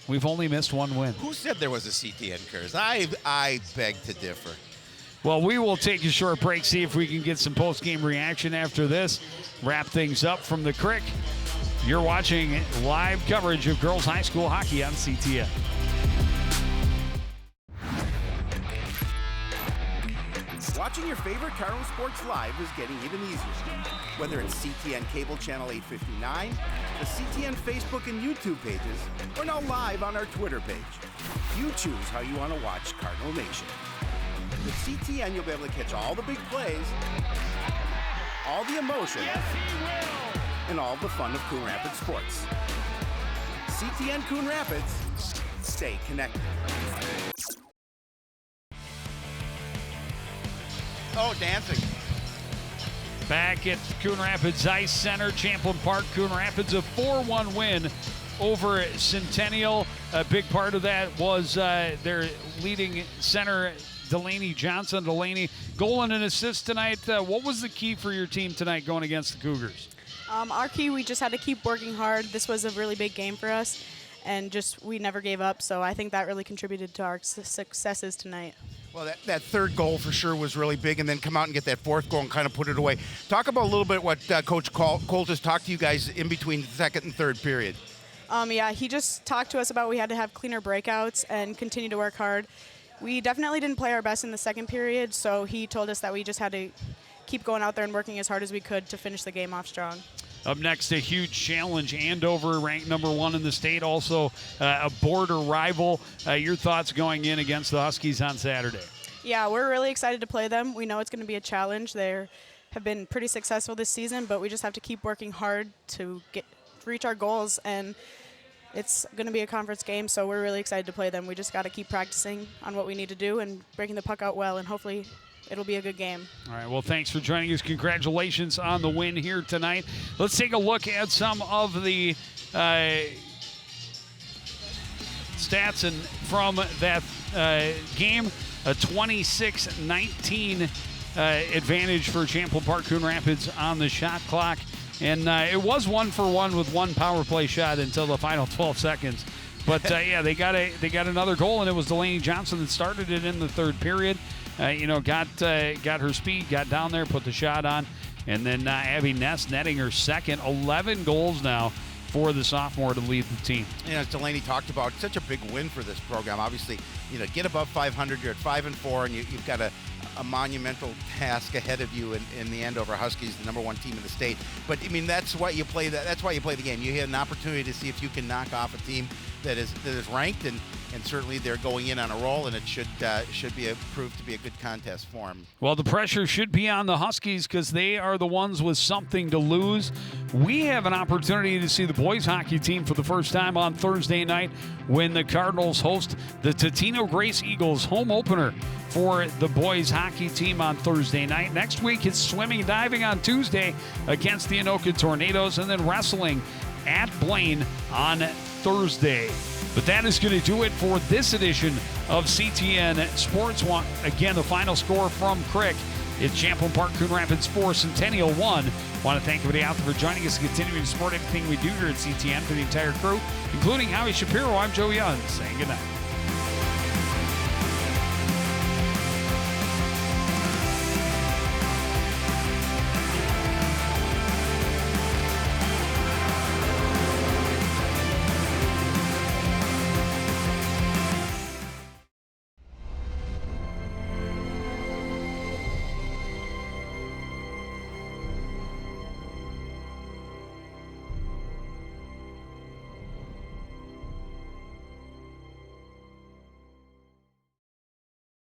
We've only missed 1 win. Who said there was a CTN curse? I beg to differ. Well, we will take a short break, see if we can get some post-game reaction after this. Wrap things up from the Crick. You're watching live coverage of girls high school hockey on CTN. Watching your favorite Cardinal sports live is getting even easier. Whether it's CTN Cable Channel 859, the CTN Facebook and YouTube pages, or now live on our Twitter page. You choose how you want to watch Cardinal Nation. With CTN, you'll be able to catch all the big plays, all the emotion, and all the fun of Coon Rapids sports. CTN Coon Rapids, stay connected. Oh, dancing. Back at Coon Rapids Ice Center, Champlin Park, Coon Rapids, a 4-1 win over Centennial. A big part of that was their leading center, Delaney Johnson. Delaney, goal and an assist tonight. What was the key for your team tonight going against the Cougars? Our key, we just had to keep working hard. This was a really big game for us, and we never gave up. So I think that really contributed to our successes tonight. Well, that third goal for sure was really big, and then come out and get that fourth goal and kind of put it away. Talk about a little bit what Coach Colt has talked to you guys in between the second and third period. Yeah, he just talked to us about we had to have cleaner breakouts and continue to work hard. We definitely didn't play our best in the second period, so he told us that we just had to keep going out there and working as hard as we could to finish the game off strong. Up next, a huge challenge. Andover, ranked number 1 in the state, also a border rival. Your thoughts going in against the Huskies on Saturday? Yeah, we're really excited to play them. We know it's going to be a challenge. They have been pretty successful this season, but we just have to keep working hard to reach our goals, and it's going to be a conference game, so we're really excited to play them. We just got to keep practicing on what we need to do and breaking the puck out well, and hopefully it'll be a good game. All right, well, thanks for joining us. Congratulations on the win here tonight. Let's take a look at some of the stats from that game. A 26-19 advantage for Champlin Park Coon Rapids on the shot clock. And it was 1-for-1 with 1 power play shot until the final 12 seconds. But yeah, they got another goal, and it was Delaney Johnson that started it in the third period. Got her speed, got down there, put the shot on, and then Abby Ness netting her second. 11 goals now for the sophomore to lead the team. As Delaney talked about, such a big win for this program. Obviously, get above 500. You're at 5-4, and you've got a monumental task ahead of you in the Andover Huskies, the number 1 team in the state. But I mean, that's why you play That's why you play the game. You had an opportunity to see if you can knock off a team that is ranked, and certainly they're going in on a roll, and it should prove to be a good contest for them. Well, the pressure should be on the Huskies because they are the ones with something to lose. We have an opportunity to see the boys hockey team for the first time on Thursday night when the Cardinals host the Totino Grace Eagles home opener for the boys hockey team on Thursday night. Next week, it's swimming and diving on Tuesday against the Anoka Tornadoes, and then wrestling at Blaine on Thursday. But that is going to do it for this edition of CTN Sports. Again, the final score from Crick. It's Champlin Park Coon Rapids 4, Centennial 1. Want to thank everybody out there for joining us and continuing to support everything we do here at CTN. For the entire crew, including Howie Shapiro, I'm Joe Young, saying goodnight.